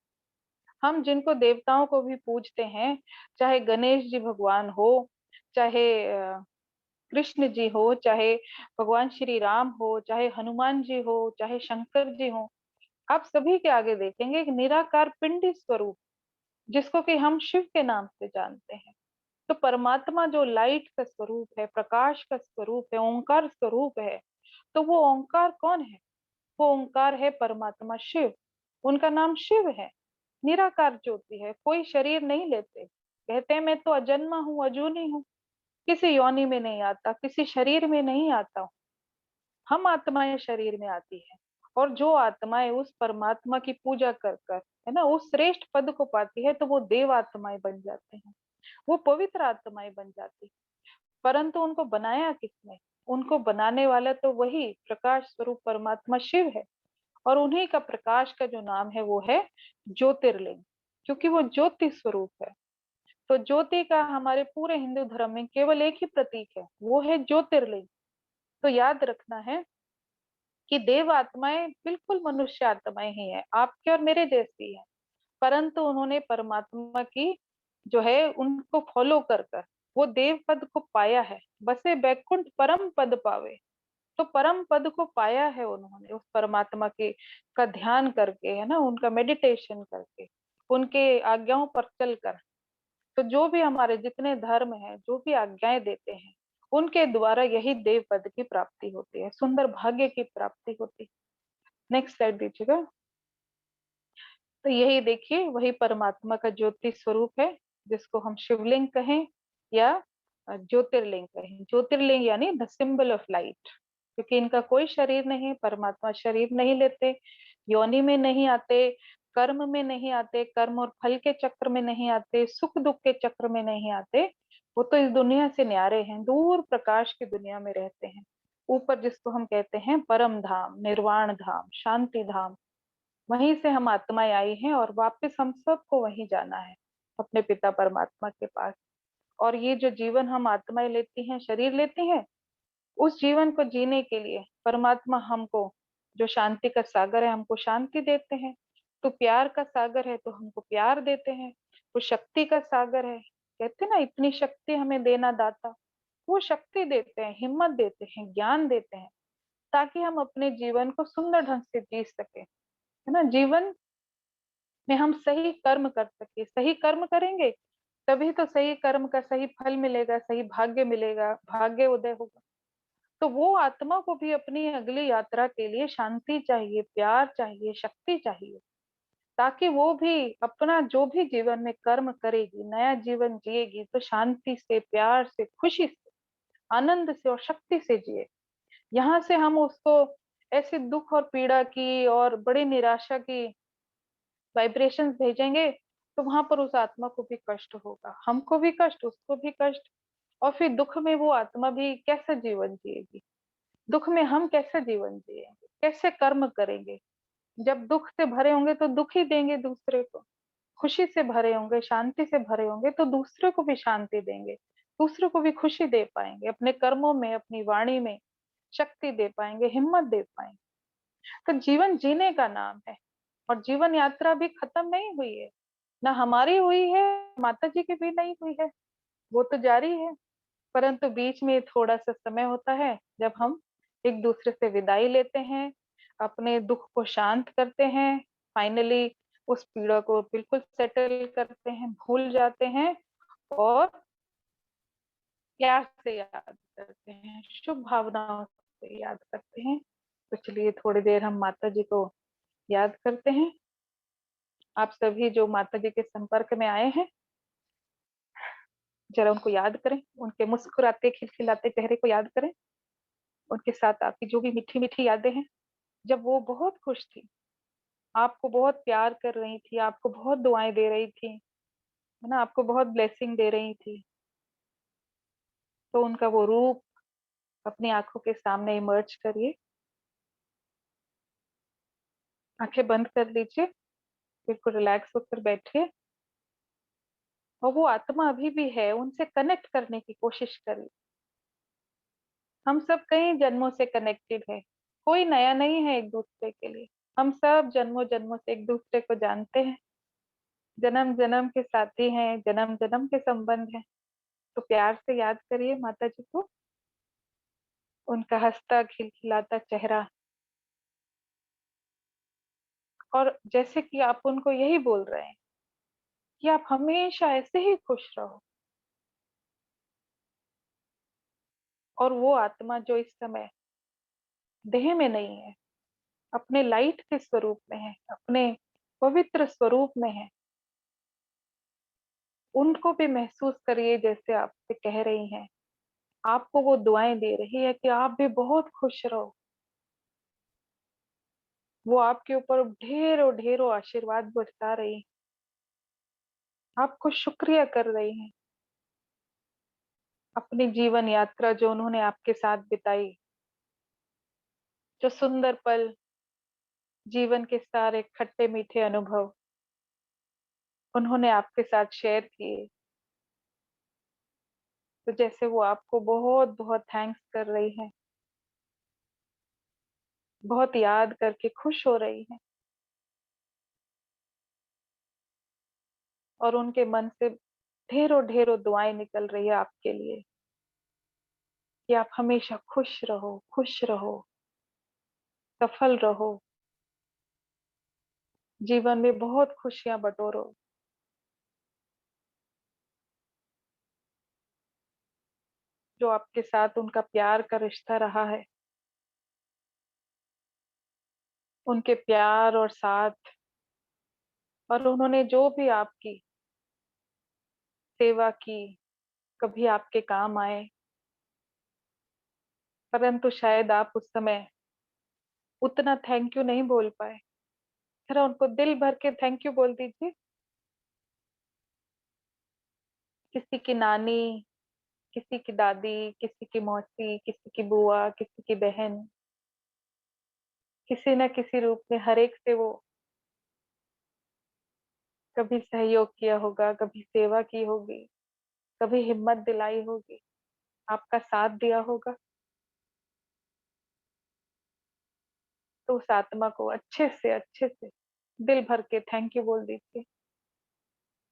हम जिनको देवताओं को भी पूजते हैं, चाहे गणेश जी भगवान हो, चाहे कृष्ण जी हो, चाहे भगवान श्री राम हो, चाहे हनुमान जी हो, चाहे शंकर जी हो, आप सभी के आगे देखेंगे एक निराकार पिंडी स्वरूप, जिसको कि हम शिव के नाम से जानते हैं। तो परमात्मा जो लाइट का स्वरूप है, प्रकाश का स्वरूप है, ओंकार स्वरूप है, तो वो ओंकार कौन है? वो ओंकार है परमात्मा शिव। उनका नाम शिव है। निराकार ज्योति है, कोई शरीर नहीं लेते। कहते हैं मैं तो अजन्मा हूँ, अजूनी हूँ, किसी योनि में नहीं आता, किसी शरीर में नहीं आता हूँ। हम आत्माएं शरीर में आती है, और जो आत्माएं उस परमात्मा की पूजा कर कर, है ना, उस श्रेष्ठ पद को पाती है, तो वो देव आत्माएं बन जाते हैं, वो पवित्र आत्माएं बन जाती है। परंतु उनको बनाया किसने? उनको बनाने वाला तो वही प्रकाश स्वरूप परमात्मा शिव है। और उन्हीं का प्रकाश का जो नाम है वो है ज्योतिर्लिंग, क्योंकि वो ज्योति स्वरूप है। तो ज्योति का हमारे पूरे हिंदू धर्म में केवल एक ही प्रतीक है, वो है ज्योतिर्लिंग। तो याद रखना है कि देव आत्माएं बिल्कुल मनुष्य आत्माएं ही है, आपके और मेरे जैसी है, परंतु उन्होंने परमात्मा की जो है उनको फॉलो कर कर वो देव पद को पाया है। बसे बैकुंठ परम पद पावे। तो परम पद को पाया है उन्होंने उस परमात्मा के का ध्यान करके, है ना, उनका मेडिटेशन करके, उनके आज्ञाओं पर चलकर। तो जो भी हमारे जितने धर्म हैं, जो भी आज्ञाएं देते हैं, उनके द्वारा यही देव पद की प्राप्ति होती है, सुंदर भाग्य की प्राप्ति होती है। नेक्स्ट स्लाइड दीजिएगा। तो यही देखिए वही परमात्मा का ज्योति स्वरूप है, जिसको हम शिवलिंग कहें या ज्योतिर्लिंग कहें। ज्योतिर्लिंग यानी द सिंबल ऑफ लाइट, क्योंकि इनका कोई शरीर नहीं, परमात्मा शरीर नहीं लेते, योनि में नहीं आते, कर्म में नहीं आते, कर्म और फल के चक्र में नहीं आते, सुख दुख के चक्र में नहीं आते। वो तो इस दुनिया से न्यारे हैं, दूर प्रकाश की दुनिया में रहते हैं, ऊपर जिसको हम कहते हैं परम धाम, निर्वाण धाम, शांति धाम। वहीं से हम आत्माएं आई हैं और वापस हम सबको वहीं जाना है, अपने पिता परमात्मा के पास। और ये जो जीवन हम आत्माएं लेती हैं, शरीर लेती हैं, उस जीवन को जीने के लिए परमात्मा हमको, जो शांति का सागर है, हमको शांति देते हैं। तो प्यार का सागर है तो हमको प्यार देते हैं। वो शक्ति का सागर है, कहते हैं ना, इतनी शक्ति हमें देना दाता। वो शक्ति देते हैं, हिम्मत देते हैं, ज्ञान देते हैं, ताकि हम अपने जीवन को सुंदर ढंग से जी सके, है ना। जीवन में हम सही कर्म कर सके, सही कर्म करेंगे तभी तो सही कर्म का सही फल मिलेगा, सही भाग्य मिलेगा, भाग्य उदय होगा। तो वो आत्मा को भी अपनी अगली यात्रा के लिए शांति चाहिए, प्यार चाहिए, शक्ति चाहिए, ताकि वो भी अपना जो भी जीवन में कर्म करेगी, नया जीवन जिएगी, तो शांति से, प्यार से, खुशी से, आनंद से और शक्ति से जिए। यहाँ से हम उसको ऐसे दुख और पीड़ा की और बड़ी निराशा की वाइब्रेशंस भेजेंगे, तो वहां पर उस आत्मा को भी कष्ट होगा, हमको भी कष्ट, उसको भी कष्ट। और फिर दुख में वो आत्मा भी कैसे जीवन जिएगी, दुख में हम कैसे जीवन जिएंगे, कैसे कर्म करेंगे। जब दुख से भरे होंगे तो दुख ही देंगे दूसरे को, खुशी से भरे होंगे, शांति से भरे होंगे तो दूसरे को भी शांति देंगे, दूसरे को भी खुशी दे पाएंगे, अपने कर्मों में, अपनी वाणी में शक्ति दे पाएंगे, हिम्मत दे पाएंगे। तो जीवन जीने का नाम है, और जीवन यात्रा भी खत्म नहीं हुई है, ना हमारी हुई है, माता जी की भी नहीं हुई है, वो तो जारी है। परंतु बीच में थोड़ा सा समय होता है जब हम एक दूसरे से विदाई लेते हैं, अपने दुख को शांत करते हैं, फाइनली उस पीड़ा को बिल्कुल सेटल करते हैं, भूल जाते हैं, और प्यार से याद करते हैं, शुभ भावनाओं से याद करते हैं। तो चलिए थोड़ी देर हम माता जी को याद करते हैं। आप सभी जो माता जी के संपर्क में आए हैं, जरा उनको याद करें, उनके मुस्कुराते खिलखिलाते चेहरे को याद करें, उनके साथ आपकी जो भी मीठी मीठी यादें हैं, जब वो बहुत खुश थी, आपको बहुत प्यार कर रही थी, आपको बहुत दुआएं दे रही थी, है ना, आपको बहुत ब्लेसिंग दे रही थी। तो उनका वो रूप अपनी आंखों के सामने इमर्ज करिए, आंखें बंद कर लीजिए, बिल्कुल रिलैक्स होकर बैठिए, और वो आत्मा अभी भी है, उनसे कनेक्ट करने की कोशिश करिए। हम सब कई जन्मों से कनेक्टेड है, कोई नया नहीं है एक दूसरे के लिए, हम सब जन्मों जन्मों से एक दूसरे को जानते हैं, जन्म जन्म के साथी हैं, जन्म जन्म के संबंध हैं। तो प्यार से याद करिए माता जी को, उनका हंसता खिलखिलाता चेहरा, और जैसे कि आप उनको यही बोल रहे हैं कि आप हमेशा ऐसे ही खुश रहो। और वो आत्मा जो इस समय देह में नहीं है, अपने लाइट के स्वरूप में है, अपने पवित्र स्वरूप में है, उनको भी महसूस करिए जैसे आपसे कह रही हैं, आपको वो दुआएं दे रही है कि आप भी बहुत खुश रहो। वो आपके ऊपर ढेरों ढेरों आशीर्वाद बरसा रही है, आपको शुक्रिया कर रही हैं, अपनी जीवन यात्रा जो उन्होंने आपके साथ बिताई, जो सुंदर पल, जीवन के सारे खट्टे मीठे अनुभव उन्होंने आपके साथ शेयर किए, तो जैसे वो आपको बहुत बहुत थैंक्स कर रही है, बहुत याद करके खुश हो रही है, और उनके मन से ढेरों ढेरों दुआएं निकल रही है आपके लिए कि आप हमेशा खुश रहो, सफल रहो, जीवन में बहुत खुशियां बटोरो। जो आपके साथ उनका प्यार का रिश्ता रहा है, उनके प्यार और साथ, और उन्होंने जो भी आपकी सेवा की, कभी आपके काम आए, परंतु शायद आप उस समय उतना थैंक यू नहीं बोल पाए। जरा उनको दिल भर के थैंक यू बोल दीजिए। किसी की नानी, किसी की दादी, किसी की मौसी, किसी की बुआ, किसी की बहन, किसी न किसी रूप में हर एक से वो कभी सहयोग किया होगा, कभी सेवा की होगी, कभी हिम्मत दिलाई होगी, आपका साथ दिया होगा। तो उस आत्मा को अच्छे से दिल भर के थैंक यू बोल दीजिए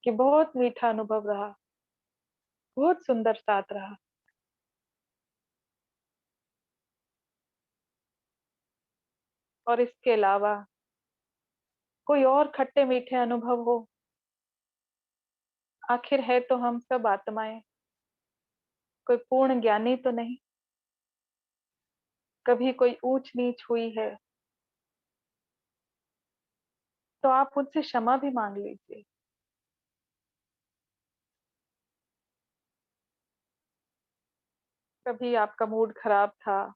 कि बहुत मीठा अनुभव रहा, बहुत सुंदर साथ रहा। और इसके अलावा कोई और खट्टे मीठे अनुभव हो, आखिर है तो हम सब आत्माएं, कोई पूर्ण ज्ञानी तो नहीं, कभी कोई ऊंच नीच हुई है तो आप उनसे क्षमा भी मांग लीजिए। कभी आपका मूड खराब था,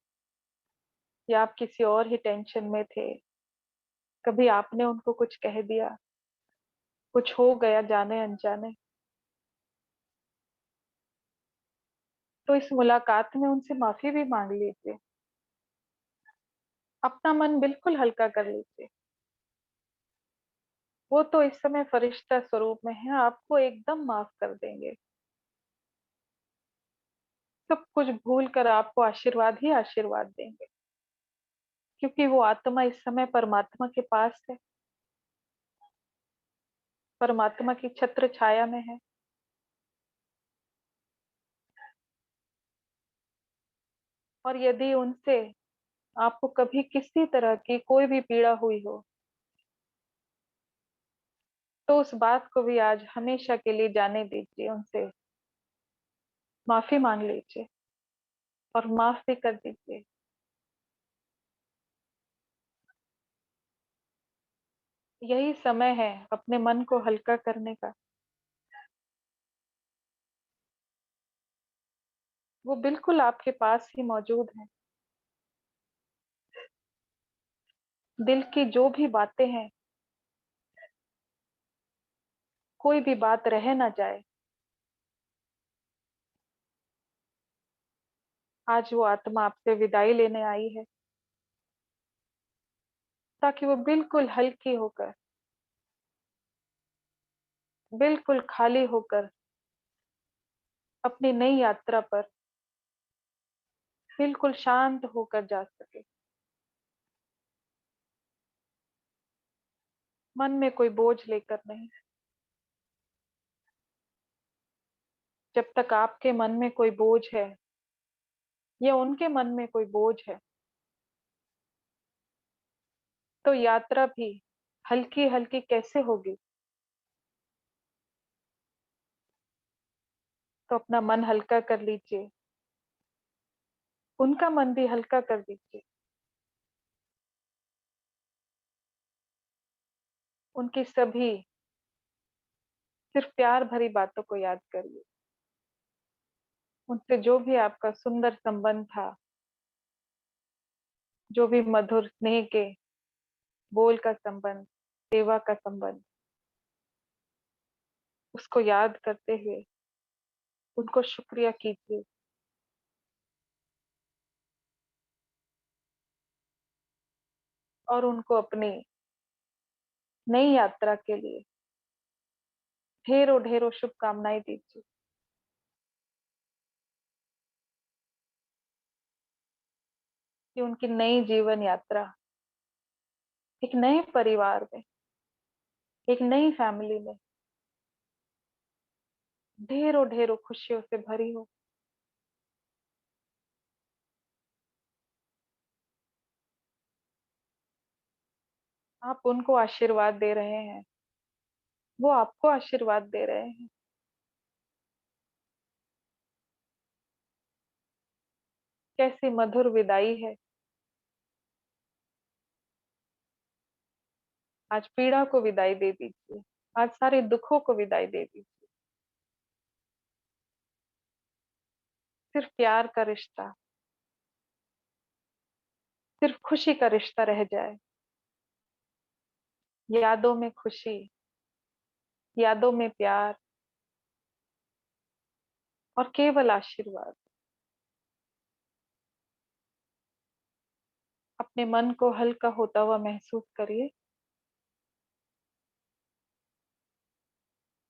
या आप किसी और ही टेंशन में थे, कभी आपने उनको कुछ कह दिया, कुछ हो गया जाने अनजाने, तो इस मुलाकात में उनसे माफी भी मांग लीजिए। अपना मन बिल्कुल हल्का कर लीजिए। वो तो इस समय फरिश्ता स्वरूप में है, आपको एकदम माफ कर देंगे। सब कुछ भूल कर आपको आशीर्वाद ही आशीर्वाद देंगे, क्योंकि वो आत्मा इस समय परमात्मा के पास है, परमात्मा की छत्र छाया में है। और यदि उनसे आपको कभी किसी तरह की कोई भी पीड़ा हुई हो, तो उस बात को भी आज हमेशा के लिए जाने दीजिए, उनसे माफी मांग लीजिए और माफ भी कर दीजिए। यही समय है अपने मन को हल्का करने का। वो बिल्कुल आपके पास ही मौजूद है। दिल की जो भी बातें हैं, कोई भी बात रह ना जाए, आज वो आत्मा आपसे विदाई लेने आई है, ताकि वो बिल्कुल हल्की होकर, बिल्कुल खाली होकर अपनी नई यात्रा पर बिल्कुल शांत होकर जा सके। मन में कोई बोझ लेकर नहीं। जब तक आपके मन में कोई बोझ है, या उनके मन में कोई बोझ है, तो यात्रा भी हल्की हल्की कैसे होगी। तो अपना मन हल्का कर लीजिए, उनका मन भी हल्का कर दीजिए। उनकी सभी सिर्फ प्यार भरी बातों को याद करिए। उनसे जो भी आपका सुंदर संबंध था, जो भी मधुर स्नेह के बोल का संबंध, सेवा का संबंध, उसको याद करते हुए उनको शुक्रिया कीजिए, और उनको अपनी नई यात्रा के लिए ढेरों ढेरों शुभकामनाएं दीजिए। कि उनकी नई जीवन यात्रा एक नए परिवार में, एक नई फैमिली में ढेरों ढेरों खुशियों से भरी हो। आप उनको आशीर्वाद दे रहे हैं, वो आपको आशीर्वाद दे रहे हैं। कैसी मधुर विदाई है। आज पीड़ा को विदाई दे दीजिए, आज सारे दुखों को विदाई दे दीजिए। सिर्फ प्यार का रिश्ता, सिर्फ खुशी का रिश्ता रह जाए। यादों में खुशी, यादों में प्यार और केवल आशीर्वाद। अपने मन को हल्का होता हुआ महसूस करिए,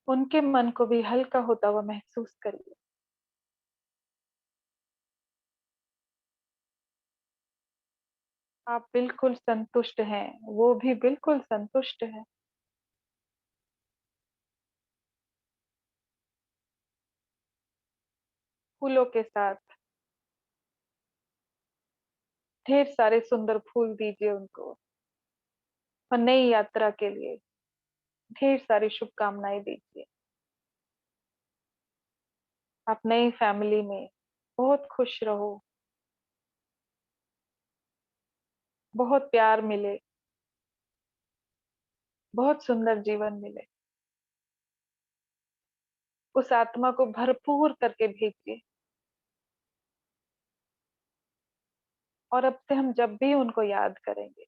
उनके मन को भी हल्का होता हुआ महसूस करिए। आप बिल्कुल संतुष्ट हैं, वो भी बिल्कुल संतुष्ट है। फूलों के साथ ढेर सारे सुंदर फूल दीजिए उनको और नई यात्रा के लिए ढेर सारी शुभकामनाएं दीजिए। आप नई फैमिली में बहुत खुश रहो, बहुत प्यार मिले, बहुत सुंदर जीवन मिले। उस आत्मा को भरपूर करके भेजिए। और अब से हम जब भी उनको याद करेंगे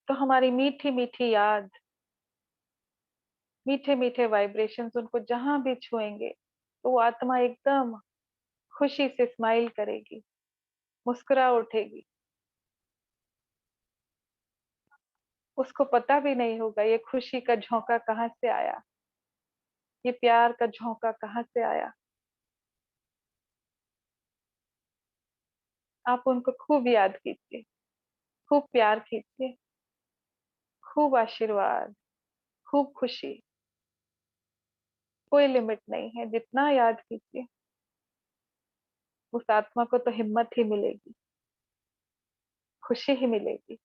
तो हमारी मीठी मीठी याद, मीठे मीठे वाइब्रेशंस उनको जहां भी छुएंगे तो वो आत्मा एकदम खुशी से स्माइल करेगी, मुस्कुरा उठेगी। उसको पता भी नहीं होगा ये खुशी का झोंका कहाँ से आया, ये प्यार का झोंका कहाँ से आया। आप उनको खूब याद कीजिए, खूब प्यार कीजिए, खूब आशीर्वाद, खूब खुशी। कोई लिमिट नहीं है, जितना याद कीजिए उस आत्मा को तो हिम्मत ही मिलेगी, खुशी ही मिलेगी।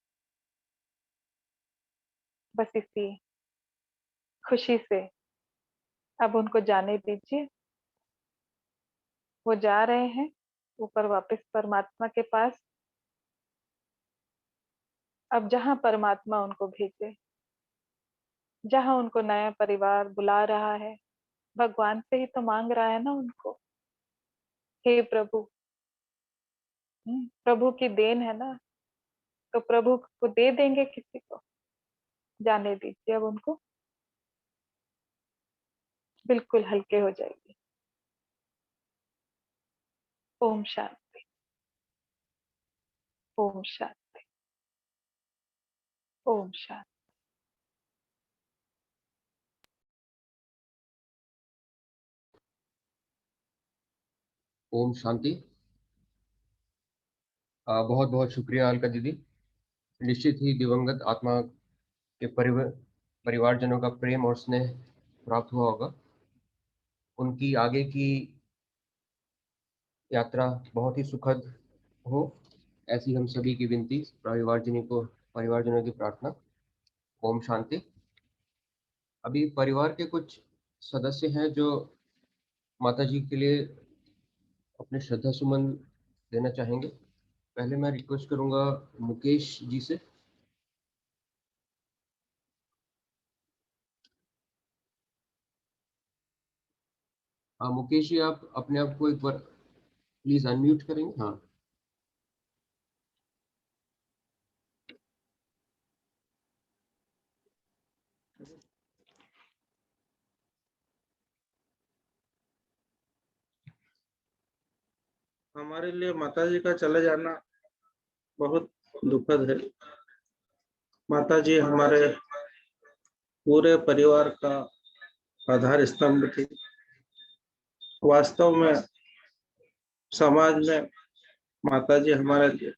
बस इसी खुशी से अब उनको जाने दीजिए। वो जा रहे हैं ऊपर वापस परमात्मा के पास। अब जहां परमात्मा उनको भेजे, जहां उनको नया परिवार बुला रहा है, भगवान से ही तो मांग रहा है ना उनको। हे प्रभु, प्रभु की देन है ना, तो प्रभु को दे देंगे किसी को। जाने दीजिए अब उनको, बिल्कुल हल्के हो जाएंगे। ओम शांति, ओम शांति, ओम शांति। ओम शांति। बहुत बहुत शुक्रिया अलका दीदी। निश्चित ही दिवंगत आत्मा के परिवारजनों का प्रेम और स्नेह प्राप्त हुआ होगा। उनकी आगे की यात्रा बहुत ही सुखद हो, ऐसी हम सभी की विनती, परिवारजनों की प्रार्थना। ओम शांति। अभी परिवार के कुछ सदस्य हैं जो माता जी के लिए अपने श्रद्धा सुमन देना चाहेंगे। पहले मैं रिक्वेस्ट करूंगा मुकेश जी से। हाँ मुकेश जी, आप अपने आप को एक बार प्लीज अनम्यूट करेंगे। हाँ हमारे लिए माता जी का चले जाना बहुत दुखद है। माता जी हमारे पूरे परिवार का आधार स्तंभ थी। वास्तव में समाज में माता जी हमारे लिए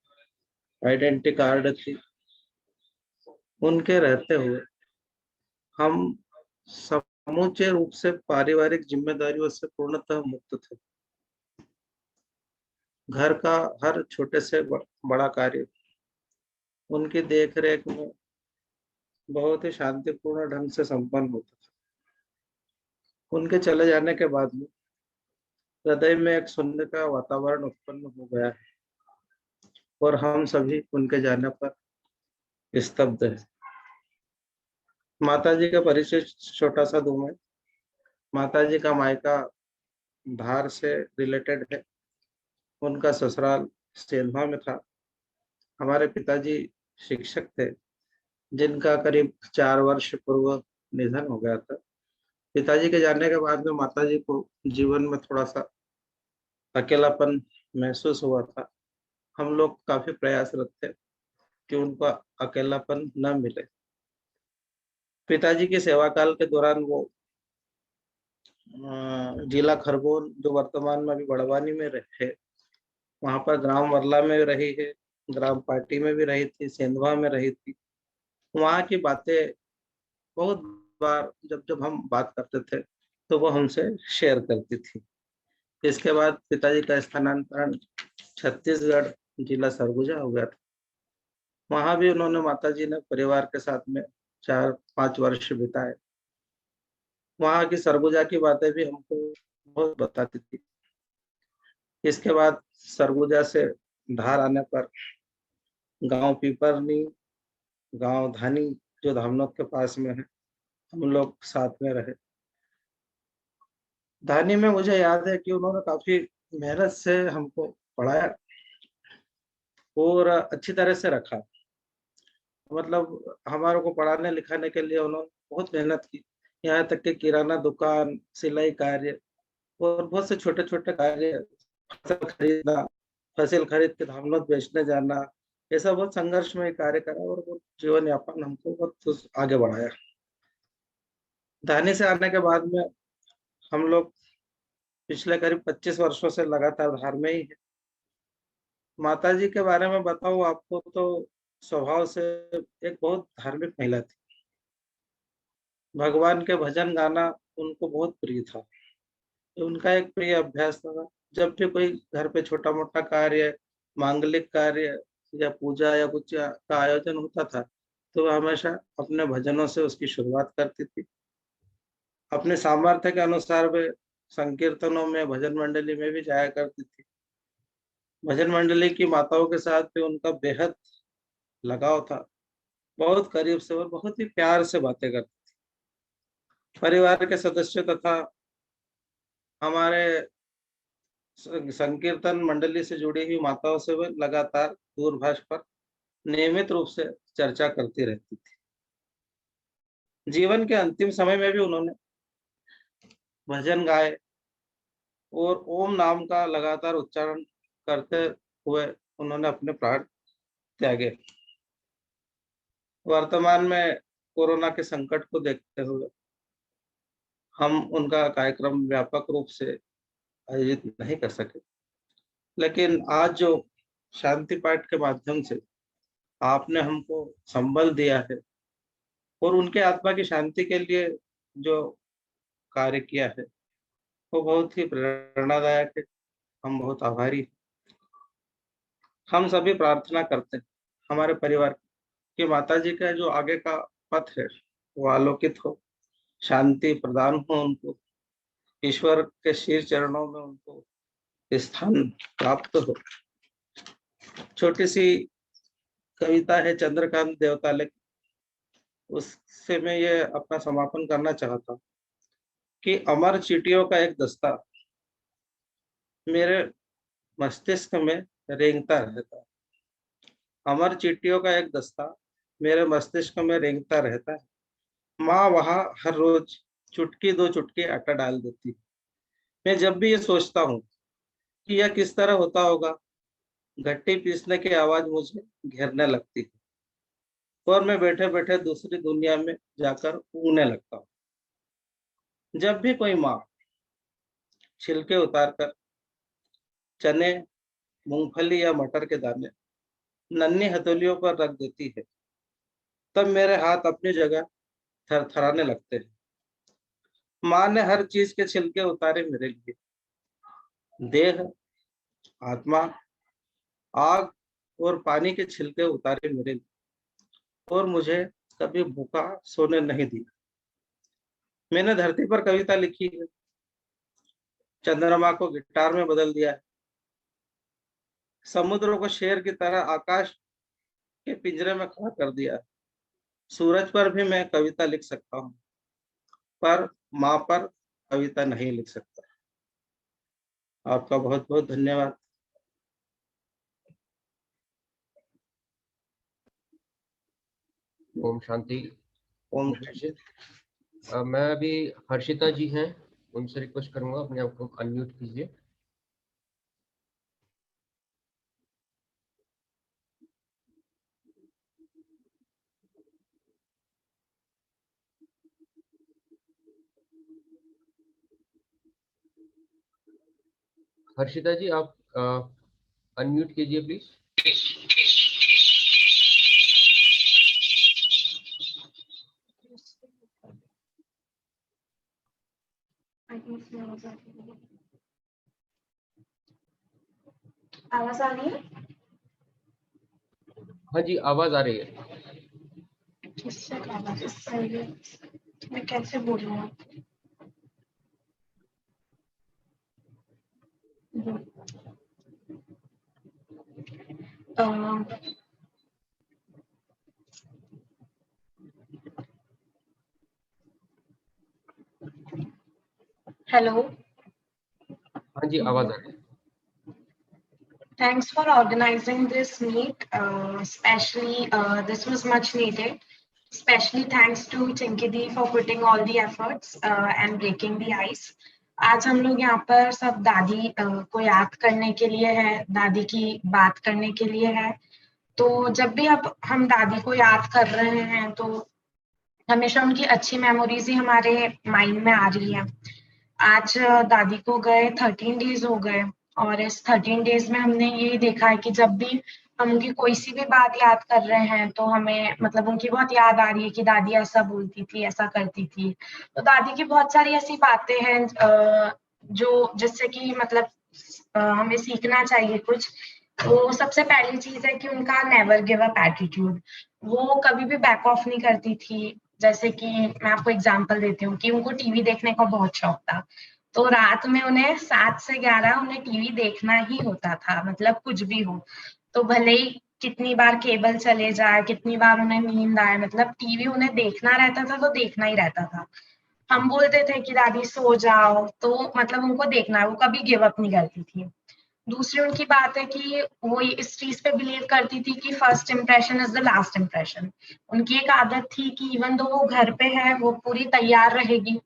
आइडेंटिटी कार्ड थी। उनके रहते हुए हम समूचे रूप से पारिवारिक जिम्मेदारियों से पूर्णतः मुक्त थे। घर का हर छोटे से बड़ा कार्य उनकी देखरेख में बहुत ही शांतिपूर्ण ढंग से संपन्न होता था। उनके चले जाने के बाद में हृदय में एक शून्य का वातावरण उत्पन्न हो गया है और हम सभी उनके जाने पर स्तब्ध है। माता जी का परिचय छोटा सा दूं मैं। माता जी का मायका धार से रिलेटेड है। उनका ससुराल सेंधवा में था। हमारे पिताजी शिक्षक थे जिनका करीब 4 वर्ष पूर्व निधन हो गया था। पिताजी के जाने के बाद में माता जी को जीवन में थोड़ा सा अकेलापन महसूस हुआ था। हम लोग काफी प्रयासरत थे कि उनको अकेलापन न मिले। पिताजी के सेवा काल के दौरान वो जिला खरगोन, जो वर्तमान में अभी बड़वानी में रहे, वहां पर ग्राम वरला में रही है, ग्राम पार्टी में भी रही थी, सेंधवा में रही थी। वहाँ की बातें बहुत बार जब जब हम बात करते थे तो वो हमसे शेयर करती थी। इसके बाद पिताजी का स्थानांतरण छत्तीसगढ़ जिला सरगुजा हो गया था। वहां भी उन्होंने माताजी ने परिवार के साथ में 4-5 वर्ष बिताए। वहां की सरगुजा की बातें भी हमको बहुत बताती थी। इसके बाद सरगुजा से धार आने पर गांव पीपरनी, गांव धानी जो धामनोद के पास में है, हम लोग साथ में रहे। धानी में मुझे याद है कि उन्होंने काफी मेहनत से हमको पढ़ाया और अच्छी तरह से रखा। मतलब हमारे को पढ़ाने लिखाने के लिए उन्होंने बहुत मेहनत की। यहाँ तक कि किराना दुकान, सिलाई कार्य और बहुत से छोटे छोटे कार्य, फसल खरीदना, फसल खरीद के धामनोद बेचने जाना, ऐसा बहुत संघर्ष में कार्य करा और वो जीवन यापन हमको बहुत आगे बढ़ाया। धानी से आने के बाद में हम लोग पिछले करीब 25 वर्षों से लगातार धार में ही है। माता जी के बारे में बताऊं आपको तो स्वभाव से एक बहुत धार्मिक महिला थी। भगवान के भजन गाना उनको बहुत प्रिय था। तो उनका एक प्रिय अभ्यास था, जब भी कोई घर पे छोटा मोटा कार्य, मांगलिक कार्य या पूजा या कुछ का आयोजन होता था तो वह हमेशा अपने भजनों से उसकी शुरुआत करती थी। अपने सामर्थ्य के अनुसार वे संकीर्तनों में, भजन मंडली में भी जाया करती थी। भजन मंडली की माताओं के साथ भी उनका बेहद लगाव था, बहुत करीब से और बहुत ही प्यार से बातें करती थी। परिवार के सदस्यों तथा हमारे संकीर्तन मंडली से जुड़ी हुई माताओं से वे लगातार दूरभाष पर नियमित रूप से चर्चा करती रहती थी। जीवन के अंतिम समय में भी उन्होंने भजन गाए और ओम नाम का लगातार उच्चारण करते हुए उन्होंने अपने प्राण त्यागे। वर्तमान में कोरोना के संकट को देखते हुए हम उनका कार्यक्रम व्यापक रूप से आयोजित नहीं कर सके, लेकिन आज जो शांति पाठ के माध्यम से आपने हमको संबल दिया है और उनके आत्मा की शांति के लिए जो कार्य किया है वो बहुत ही प्रेरणादायक है। हम बहुत आभारी हैं। हम सभी प्रार्थना करते हैं हमारे परिवार की माता जी का जो आगे का पथ है वो आलोकित हो, शांति प्रदान हो उनको, ईश्वर के शीर चरणों में उनको स्थान प्राप्त हो। छोटी सी कविता है चंद्रकांत देवताले की, उससे मैं ये अपना समापन करना चाहता हूँ कि अमर चींटियों का एक दस्ता मेरे मस्तिष्क में रेंगता रहता है। अमर चींटियों का एक दस्ता मेरे मस्तिष्क में रेंगता रहता है। माँ वहां हर रोज चुटकी दो चुटकी आटा डाल देती है। मैं जब भी ये सोचता हूँ कि यह किस तरह होता होगा, घट्टी पीसने की आवाज मुझे घेरने लगती है और मैं बैठे बैठे दूसरी दुनिया में जाकर ऊँगने लगता हूँ। जब भी कोई माँ छिलके उतार कर चने मूंगफली या मटर के दाने नन्ही हथेलियों पर रख देती है, तब मेरे हाथ अपनी जगह थरथराने लगते हैं। माँ ने हर चीज के छिलके उतारे मेरे लिए, देह, आत्मा, आग और पानी के छिलके उतारे मेरे लिए, और मुझे कभी भूखा सोने नहीं दिया। मैंने धरती पर कविता लिखी है, चंद्रमा को गिटार में बदल दिया है, समुद्र को शेर की तरह आकाश के पिंजरे में खड़ा कर दिया है। सूरज पर भी मैं कविता लिख सकता हूँ, पर माँ पर कविता नहीं लिख सकता। आपका बहुत बहुत धन्यवाद। ओम शांति। ओम मैं अभी हर्षिता जी हैं, उनसे रिक्वेस्ट करूंगा अपने आप को अनम्यूट कीजिए। हर्षिता जी आप अनम्यूट कीजिए प्लीज। आवाज आ रही है? हाँ जी, आवाज आ रही है। किससे आवाज सही है? मैं कैसे बोलूँ? हेलो, हाँ जी, आवाज आ रही है। thanks for organizing this meet. Especially, this was much needed. Especially thanks to Chinky Di for putting all the efforts and breaking the ice. आज हम लोग यहाँ पर सब दादी को याद करने के लिए है, दादी की बात करने के लिए है। तो जब भी अब हम दादी को याद कर रहे हैं तो हमेशा उनकी अच्छी मेमोरीज ही हमारे माइंड में आ रही है। आज दादी को गए 13 डेज हो गए, और इस 13 डेज में हमने ये देखा है कि जब भी हम उनकी कोई सी भी बात याद कर रहे हैं तो हमें मतलब उनकी बहुत याद आ रही है कि दादी ऐसा बोलती थी, ऐसा करती थी। तो दादी की बहुत सारी ऐसी बातें हैं जो जिससे कि मतलब हमें सीखना चाहिए कुछ। तो सबसे पहली चीज है कि उनका नेवर गिव अप एटीट्यूड। वो कभी भी बैक ऑफ नहीं करती थी। जैसे कि मैं आपको एग्जांपल देती हूँ कि उनको टीवी देखने का बहुत शौक था, तो रात में उन्हें 7 से 11 उन्हें टीवी देखना ही होता था, मतलब कुछ भी हो। तो भले ही कितनी बार केबल चले जाए, कितनी बार उन्हें नींद आए, मतलब टीवी उन्हें देखना रहता था तो देखना ही रहता था। हम बोलते थे कि दादी सो जाओ, तो मतलब उनको देखना है, वो कभी गिव अप नहीं करती थी। दूसरी उनकी बात है कि वो इस चीज पे बिलीव करती थी कि first impression is the last impression. उनकी एक आदत थी कि इवन दो वो घर पे है वो पूरी तैयार रहेगी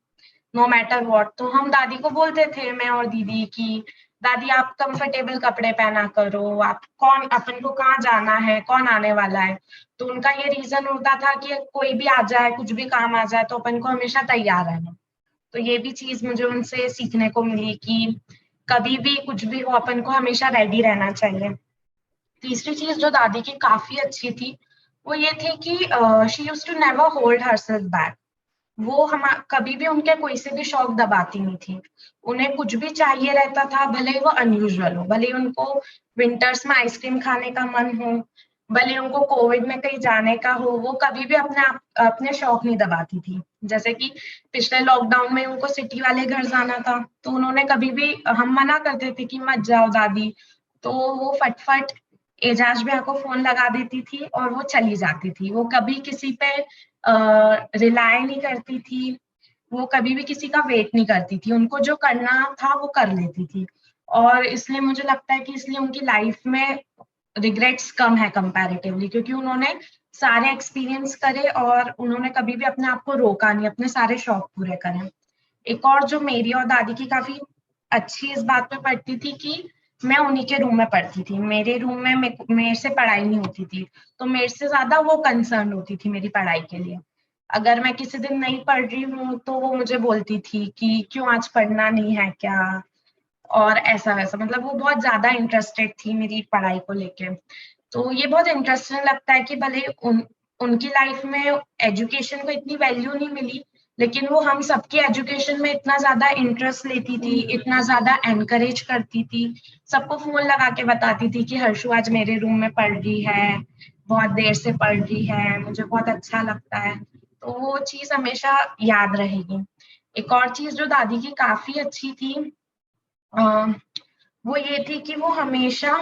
नो मैटर व्हाट। तो हम दादी को बोलते थे, मैं और दीदी, कि दादी आप कंफर्टेबल कपड़े पहना करो, आप कौन, अपन को कहाँ जाना है, कौन आने वाला है। तो उनका ये रीजन होता था कि कोई भी आ जाए, कुछ भी काम आ जाए, तो अपन को हमेशा तैयार रहना। तो ये भी चीज मुझे उनसे सीखने को मिली कि कभी भी कुछ भी हो अपन को हमेशा रेडी रहना चाहिए। तीसरी चीज जो दादी की काफी अच्छी थी वो ये थी कि she used to never hold herself back. वो हम कभी भी उनके कोई से भी शौक दबाती नहीं थी। उन्हें कुछ भी चाहिए रहता था, भले ही वो अनयूजुअल हो, भले ही उनको विंटर्स में आइसक्रीम खाने का मन हो, भले उनको कोविड में कहीं जाने का हो, वो कभी भी अपने शौक नहीं दबाती थी। जैसे कि पिछले लॉकडाउन में उनको सिटी वाले घर जाना था, तो उन्होंने कभी भी, हम मना करते थे कि मत जाओ दादी, तो वो फटफट एजाज भैया को फोन लगा देती थी और वो चली जाती थी। वो कभी किसी पे रिलाय नहीं करती थी, वो कभी भी किसी का वेट नहीं करती थी, उनको जो करना था वो कर लेती थी। और इसलिए मुझे लगता है कि इसलिए उनकी लाइफ में रिग्रेट्स कम है कंपैरेटिवली, क्योंकि उन्होंने सारे एक्सपीरियंस करे और उन्होंने कभी भी अपने आप को रोका नहीं, अपने सारे शौक पूरे करे। एक और जो मेरी और दादी की काफी अच्छी इस बात पे पड़ती थी कि मैं उन्हीं के रूम में पढ़ती थी। मेरे रूम में मेरे से पढ़ाई नहीं होती थी, तो मेरे से ज्यादा वो कंसर्न होती थी मेरी पढ़ाई के लिए। अगर मैं किसी दिन नहीं पढ़ रही हूँ तो वो मुझे बोलती थी कि क्यों आज पढ़ना नहीं है क्या। और ऐसा वैसा, मतलब वो बहुत ज्यादा इंटरेस्टेड थी मेरी पढ़ाई को लेके। तो ये बहुत इंटरेस्टिंग लगता है कि भले उनकी लाइफ में एजुकेशन को इतनी वैल्यू नहीं मिली, लेकिन वो हम सबकी एजुकेशन में इतना ज्यादा इंटरेस्ट लेती थी, इतना ज्यादा एनकरेज करती थी, सबको फोन लगा के बताती थी कि हर्षु आज मेरे रूम में पढ़ रही है, बहुत देर से पढ़ रही है, मुझे बहुत अच्छा लगता है। तो वो चीज हमेशा याद रहेगी। एक और चीज जो दादी की काफी अच्छी थी, वो ये थी कि वो हमेशा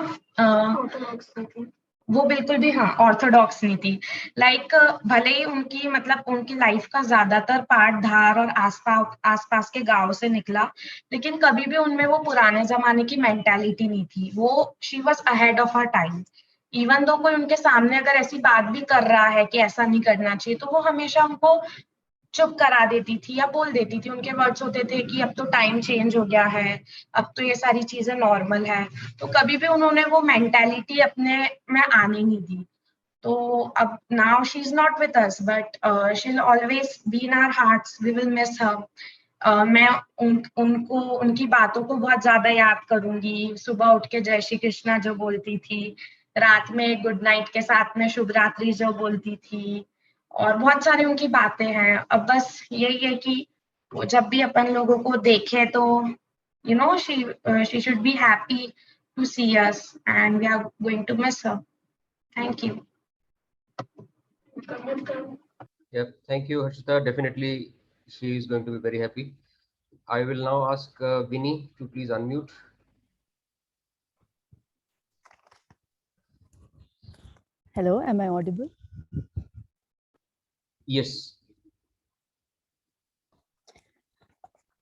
वो बिल्कुल भी हाँ ऑर्थोडॉक्स नहीं थी। लाइक भले ही उनकी मतलब उनकी लाइफ का ज्यादातर पार्ट धार और आसपास के गांव से निकला, लेकिन कभी भी उनमें वो पुराने जमाने की मेंटालिटी नहीं थी। वो she was ahead of her time. Even though कोई उनके सामने अगर ऐसी बात भी कर रहा है कि ऐसा नहीं करना चाहिए, तो वो हमेशा उनको चुप करा देती थी या बोल देती थी। उनके वर्ड्स होते थे कि अब तो टाइम चेंज हो गया है, अब तो ये सारी चीजें नॉर्मल है। तो कभी भी उन्होंने वो मेंटालिटी अपने में आने नहीं दी। तो अब now she is not with us, but she will always be in our hearts, we will miss her. मैं उनको उनकी बातों को बहुत ज्यादा याद करूंगी। सुबह उठ के जय श्री कृष्णा जो बोलती थी, रात में गुड नाइट के साथ में शुभ रात्रि जो बोलती थी, और बहुत सारी उनकी बातें हैं। अब बस यही है कि वो जब भी अपन लोगों को देखे तो you know she should be happy to see us, and we are going to miss her. Thank you. Yep, thank you, Harshita. Definitely, she is going to be very happy. I will now ask Vinny to please unmute. Hello, am I audible? Yes.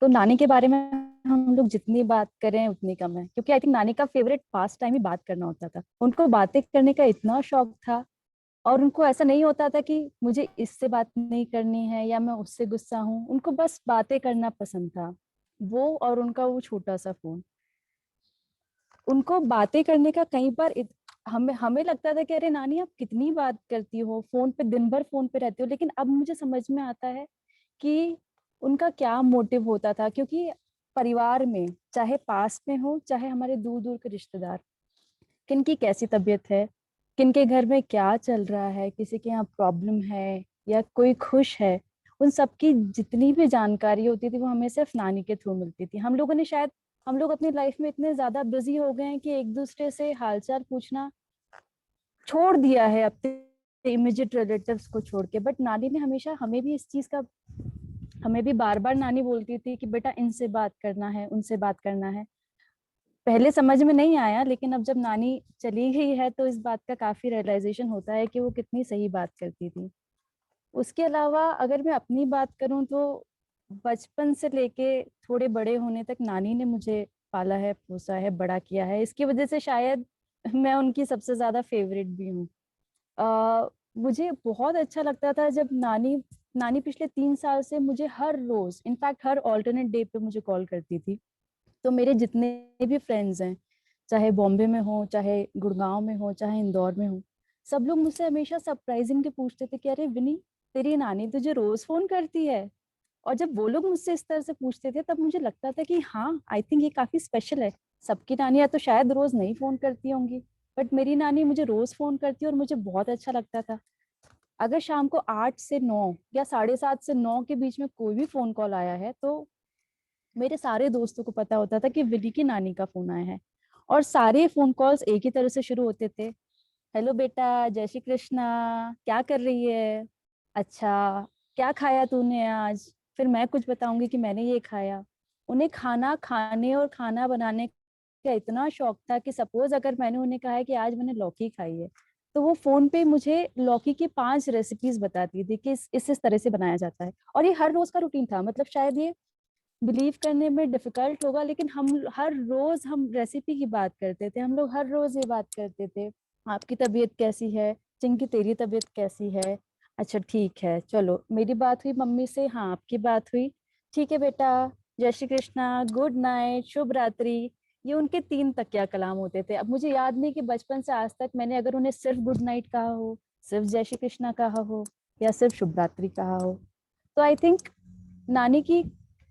तो नानी के बारे में हम लोग जितनी बात करें उतनी कम है, क्योंकि आई थिंक नानी का फेवरेट पास टाइम ही बात करना होता था। उनको बातें करने का इतना शौक था, और उनको ऐसा नहीं होता था कि मुझे इससे बात नहीं करनी है या मैं उससे गुस्सा हूँ। उनको बस बातें करना पसंद था, वो और उनका वो छोटा सा फोन। उनको बातें करने का कई बार हमें हमें लगता था कि अरे नानी आप कितनी बात करती हो, फोन पे दिन भर फोन पे रहती हो। लेकिन अब मुझे समझ में आता है कि उनका क्या मोटिव होता था। क्योंकि परिवार में चाहे पास में हो चाहे हमारे दूर दूर के रिश्तेदार, किनकी कैसी तबीयत है, किनके घर में क्या चल रहा है, किसी के यहाँ प्रॉब्लम है या कोई खुश है, उन सबकी जितनी भी जानकारी होती थी वो हमें सिर्फ नानी के थ्रू मिलती थी। हम लोग अपनी लाइफ में इतने ज्यादा बिजी हो गए हैं कि एक दूसरे से हालचाल पूछना छोड़ दिया है, अपने इमीडिएट रिलेटिव्स को छोड़ के। बट नानी ने हमेशा हमें भी इस चीज का, हमें भी बार बार नानी बोलती थी कि बेटा इनसे बात करना है, उनसे बात करना है। पहले समझ में नहीं आया, लेकिन अब जब नानी चली गई है तो इस बात का काफी रियलाइजेशन होता है कि वो कितनी सही बात करती थी। उसके अलावा अगर मैं अपनी बात करूं तो बचपन से लेके थोड़े बड़े होने तक नानी ने मुझे पाला है, पोसा है, बड़ा किया है। इसकी वजह से शायद मैं उनकी सबसे ज्यादा फेवरेट भी हूँ। मुझे बहुत अच्छा लगता था जब नानी पिछले 3 साल से मुझे हर रोज, इनफैक्ट हर ऑल्टरनेट डे पे मुझे कॉल करती थी। तो मेरे जितने भी फ्रेंड्स हैं, चाहे बॉम्बे में हो, चाहे गुड़गांव में हो, चाहे इंदौर में हो, सब लोग मुझसे हमेशा सरप्राइजिंगली पूछते थे कि अरे विनी, तेरी नानी तुझे रोज फोन करती है। और जब वो लोग मुझसे इस तरह से पूछते थे तब मुझे लगता था कि हाँ, आई थिंक ये काफी स्पेशल है। सबकी नानियां तो शायद रोज नहीं फोन करती होंगी, बट मेरी नानी मुझे रोज फोन करती है और मुझे बहुत अच्छा लगता था। अगर शाम को 8 से 9 या 7:30 से 9 के बीच में कोई भी फोन कॉल आया है तो मेरे सारे दोस्तों को पता होता था कि विली की नानी का फोन आया है। और सारे फोन कॉल्स एक ही तरह से शुरू होते थे, हेलो बेटा, जय श्री कृष्णा, क्या कर रही है, अच्छा क्या खाया तूने आज। फिर मैं कुछ बताऊंगी कि मैंने ये खाया। उन्हें खाना खाने और खाना बनाने का इतना शौक था कि सपोज अगर मैंने उन्हें कहा है कि आज मैंने लौकी खाई है, तो वो फोन पे मुझे लौकी की 5 रेसिपीज बताती थी कि इस तरह से बनाया जाता है। और ये हर रोज का रूटीन था। मतलब शायद ये बिलीव करने में डिफिकल्ट होगा, लेकिन हम रेसिपी की बात करते थे। हम लोग हर रोज ये बात करते थे, आपकी तबीयत कैसी है, चिंकी तेरी तबीयत कैसी है, अच्छा ठीक है, चलो मेरी बात हुई मम्मी से, हाँ आपकी बात हुई, ठीक है बेटा, जय श्री कृष्णा, गुड नाइट, शुभ रात्रि। ये उनके 3 तकिया कलाम होते थे। अब मुझे याद नहीं कि बचपन से आज तक मैंने अगर उन्हें सिर्फ गुड नाइट कहा हो, सिर्फ जय श्री कृष्णा कहा हो या सिर्फ शुभ रात्रि कहा हो। तो आई थिंक नानी की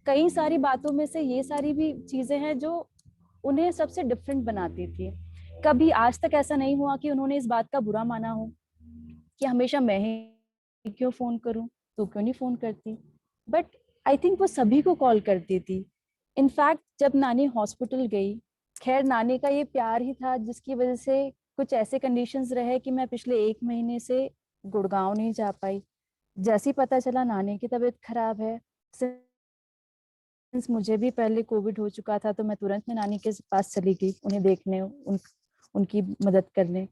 कई सारी बातों में से ये सारी भी चीजें हैं जो उन्हें सबसे डिफरेंट बनाती थी। कभी आज तक ऐसा नहीं हुआ कि उन्होंने इस बात का बुरा माना हो कि हमेशा मैं ही क्यों फोन करूं, तू क्यों नहीं फोन करती। बट आई थिंक वो सभी को कॉल करती थी। इनफैक्ट जब नानी हॉस्पिटल गई, खैर नानी का ये प्यार ही था जिसकी वजह से कुछ ऐसे कंडीशंस रहे कि मैं पिछले 1 महीने से गुड़गांव नहीं जा पाई। जैसे ही पता चला नानी की तबीयत खराब है, सिंस मुझे भी पहले कोविड हो चुका था, तो मैं तुरंत में नानी के पास चली गई उन्हें देखने, उनकी मदद करने।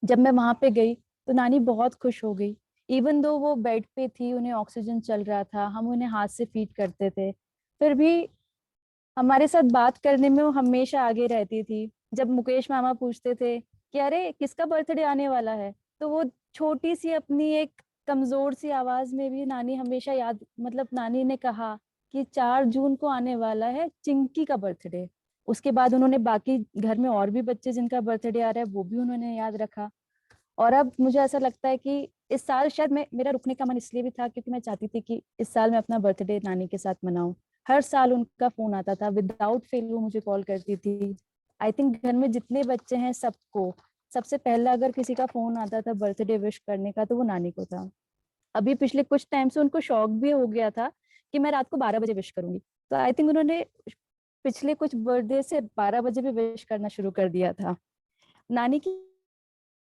जब मैं वहां पे गई तो नानी बहुत खुश हो गई। इवन दो वो बेड पे थी, उन्हें ऑक्सीजन चल रहा था, हम उन्हें हाथ से फीड करते थे, फिर भी हमारे साथ बात करने में वो हमेशा आगे रहती थी। जब मुकेश मामा पूछते थे कि अरे किसका बर्थडे आने वाला है, तो वो छोटी सी अपनी एक कमजोर सी आवाज में भी नानी हमेशा याद, मतलब नानी ने कहा कि 4 जून को आने वाला है चिंकी का बर्थडे। उसके बाद उन्होंने बाकी घर में और भी बच्चे जिनका बर्थडे आ रहा है वो भी उन्होंने याद रखा। और अब मुझे ऐसा लगता है कि इस साल शायद मैं, मेरा रुकने का मन इसलिए भी था क्योंकि मैं चाहती थी कि इस साल मैं अपना बर्थडे नानी के साथ मनाऊं। हर साल उनका फोन आता था, विदाउट फेल वो मुझे कॉल करती थी। आई थिंक घर में जितने बच्चे हैं सबको सबसे पहला अगर किसी का फोन आता था बर्थडे विश करने का तो वो नानी को था। अभी पिछले कुछ टाइम से उनको शौक भी हो गया था कि मैं रात को 12 बजे विश करूंगी, तो आई थिंक उन्होंने पिछले कुछ बर्थडे से 12 बजे भी विश करना शुरू कर दिया था। नानी की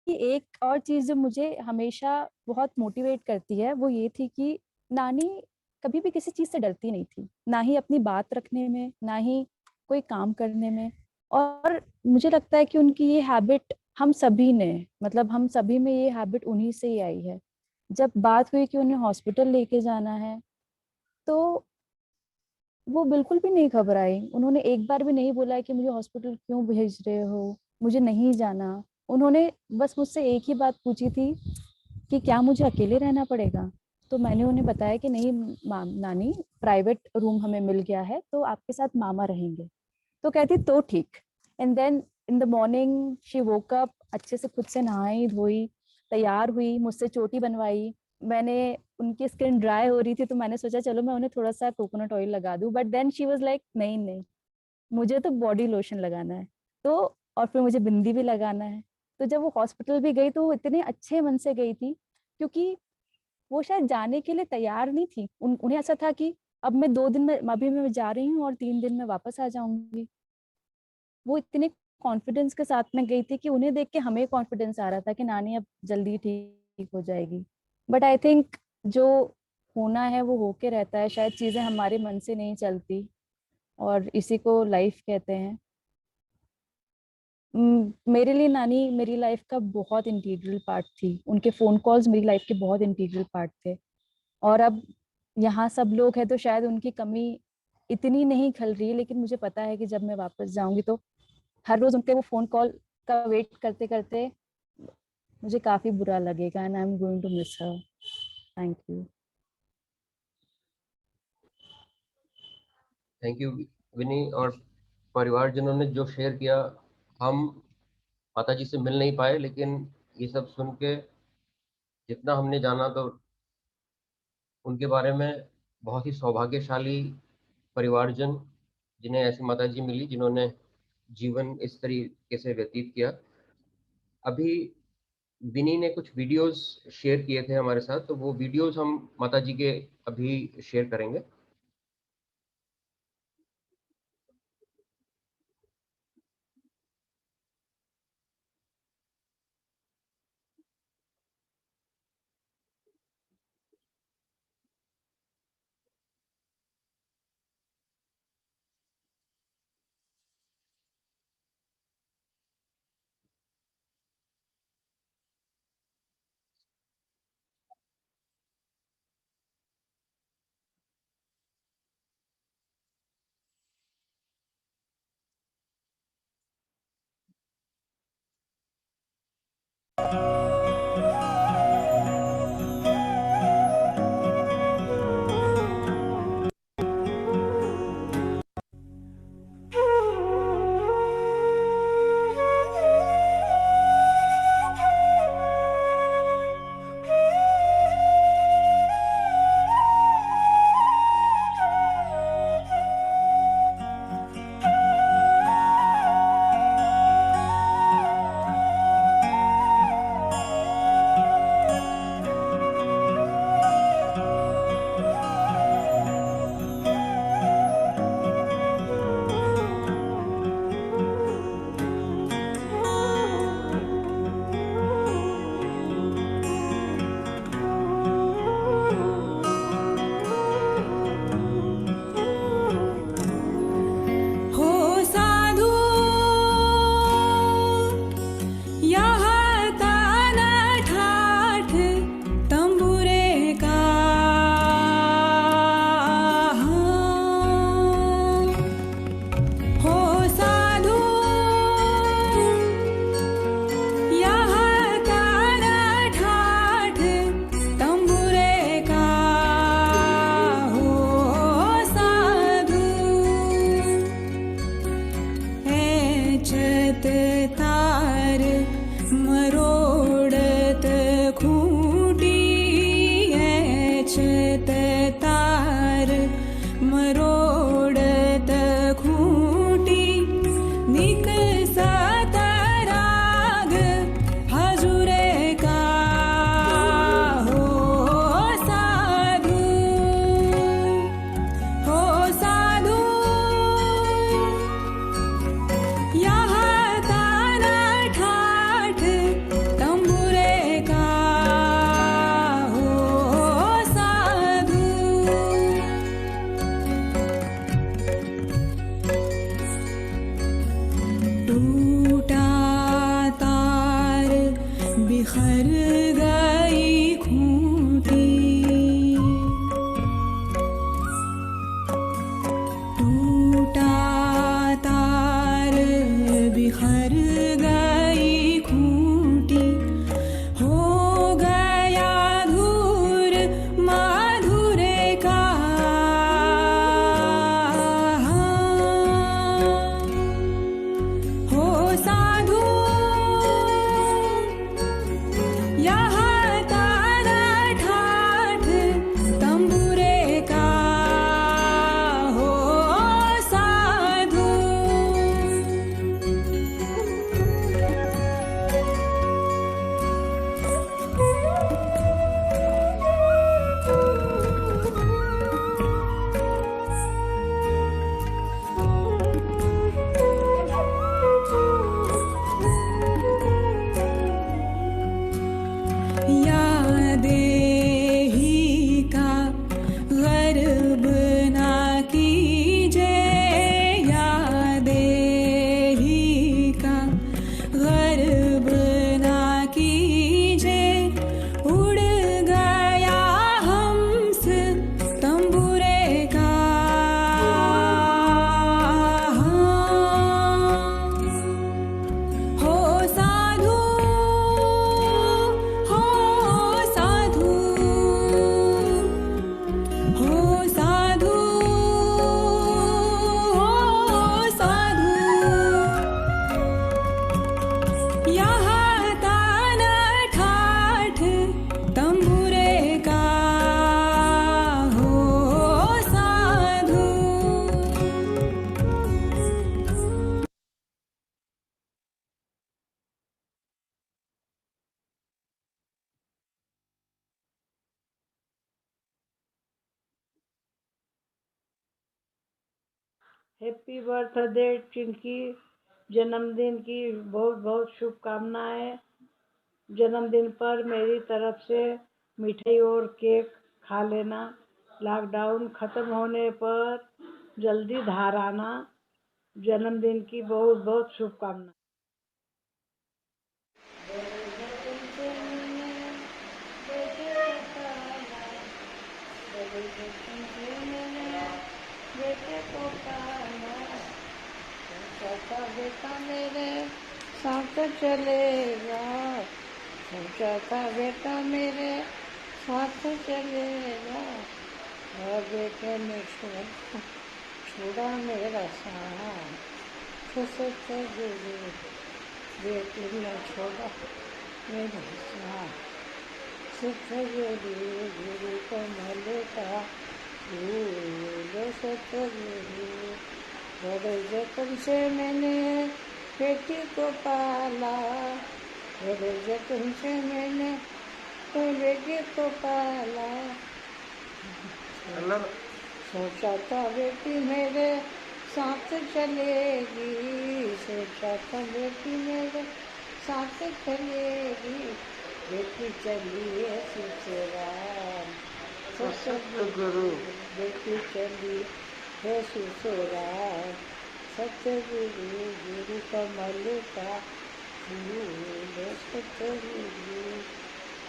एक और चीज जो मुझे हमेशा बहुत मोटिवेट करती है वो ये थी कि नानी कभी भी किसी चीज से डरती नहीं थी, ना ही अपनी बात रखने में, ना ही कोई काम करने में। और मुझे लगता है कि उनकी ये हैबिट हम सभी ने, मतलब हम सभी में ये हैबिट उन्हीं से ही आई है। जब बात हुई कि उन्हें हॉस्पिटल लेके जाना है तो वो बिल्कुल भी नहीं घबराई। उन्होंने एक बार भी नहीं बोला कि मुझे हॉस्पिटल क्यों भेज रहे हो, मुझे नहीं जाना। उन्होंने बस मुझसे एक ही बात पूछी थी कि क्या मुझे अकेले रहना पड़ेगा। तो मैंने उन्हें बताया कि नहीं नानी, प्राइवेट रूम हमें मिल गया है तो आपके साथ मामा रहेंगे। तो कहती तो ठीक। And then in the morning she woke up, अच्छे से खुद से नहाई धोई, तैयार हुई, मुझसे चोटी बनवाई। मैंने, उनकी स्किन ड्राई हो रही थी तो मैंने सोचा चलो मैं उन्हें थोड़ा सा कोकोनट ऑयल लगा दूं, but then she was like नहीं नहीं, मुझे तो बॉडी लोशन लगाना है। तो और फिर मुझे बिंदी भी लगाना है। तो जब वो हॉस्पिटल भी गई तो वो इतने अच्छे मन से गई थी क्योंकि वो शायद जाने के लिए तैयार नहीं थी। उन्हें ऐसा था कि अब मैं 2 दिन में, अभी मैं जा रही हूँ और 3 दिन में वापस आ जाऊंगी। वो इतने कॉन्फिडेंस के साथ में गई थी कि उन्हें देख के हमें कॉन्फिडेंस आ रहा था कि नानी अब जल्दी ठीक हो जाएगी। बट आई थिंक जो होना है वो होके रहता है, शायद चीजें हमारे मन से नहीं चलती, और इसी को लाइफ कहते हैं। मेरे लिए नानी मेरी लाइफ का बहुत इंटीग्रल पार्ट थी, उनके फोन कॉल्स मेरी लाइफ के बहुत इंटीग्रल पार्ट थे। और अब यहाँ सब लोग हैं तो शायद उनकी कमी इतनी नहीं खल रही है, लेकिन मुझे पता है कि जब मैं वापस जाऊंगी तो हर रोज उनके वो फोन कॉल का वेट करते करते मुझे काफी बुरा लगेगा, and I am going to miss her. Thank you. Thank you विनी और परिवार जिन्होंने जो शेयर किया। हम माता जी से मिल नहीं पाए, लेकिन ये सब सुन के जितना हमने जाना तो उनके बारे में, बहुत ही सौभाग्यशाली परिवारजन जिन्हें ऐसी माता जी मिली जिन्होंने जीवन इस तरीके से व्यतीत किया। अभी विनी ने कुछ वीडियोस शेयर किए थे हमारे साथ, तो वो वीडियोस हम माता जी के अभी शेयर करेंगे। हैप्पी बर्थडे चिंकी, जन्मदिन की बहुत बहुत शुभकामनाएं। जन्मदिन पर मेरी तरफ से मिठाई और केक खा लेना। लॉकडाउन खत्म होने पर जल्दी धार आना। जन्मदिन की बहुत बहुत शुभकामनाएं। बेटा मेरे साथ चलेगा, सोचा था बेटा मेरे साथ चलेगा, और बेटे ने छोड़ा मेरा साथ, खुशत गुरु बेटे ने छोड़ा मेरा साथ, सुख गुरु गुरु कमल का फूल सत गुरु। बड़े जतन से मैंने बेटी को पाला, बड़े जतन से मैंने बेटी को पाला। सोचा था बेटी मेरे साथ चलेगी, सोचा था बेटी मेरे साथ चलेगी, बेटी चली है ससुराल, सतगुरु बेटी चली है ससुराल, सतगुरु गुरु कमल का फूल सतगुरु।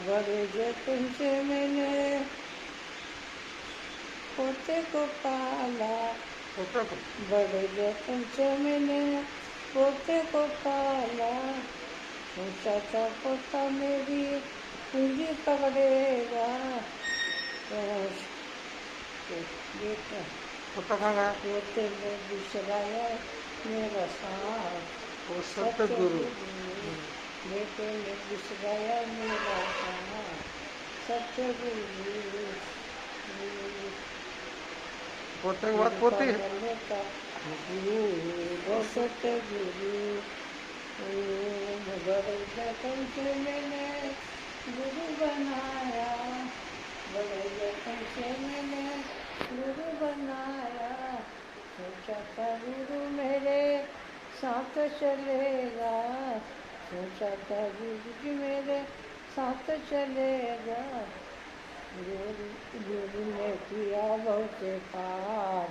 बड़े जतन से मैंने पोते को पाला, बड़े जतन से मैंने पोते को पाला। सोचा था पोता मेरी पूंजी पकड़ेगा, बेटा पोते ने बिसराया मेरा साथ, सतगुरु बेटे ने बिसराया मेरा साथ, सतगुरु पोते के बाद पोती गुरु सतगुरु। बड़े जतन से मैंने गुरु बनाया, बड़े जतन से मैंने गुरु बनाया। सोचा था गुरु मेरे साथ चलेगा, सोचा था गुरु जी मेरे साथ चलेगा। गुरु ने किया बहुत पार,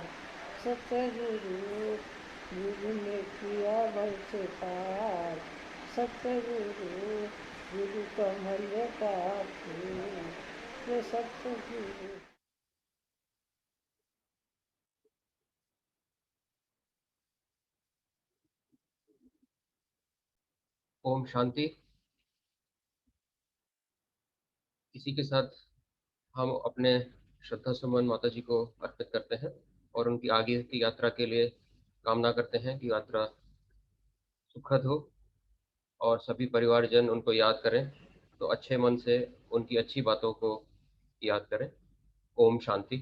सतगुरु गुरु ने किया बहुत पार, सतगुरु गुरु कमल का फूल सतगुरु। ओम शांति। इसी के साथ हम अपने श्रद्धा सुमन माता जी को अर्पित करते हैं और उनकी आगे की यात्रा के लिए कामना करते हैं कि यात्रा सुखद हो और सभी परिवारजन उनको याद करें तो अच्छे मन से उनकी अच्छी बातों को याद करें। ओम शांति।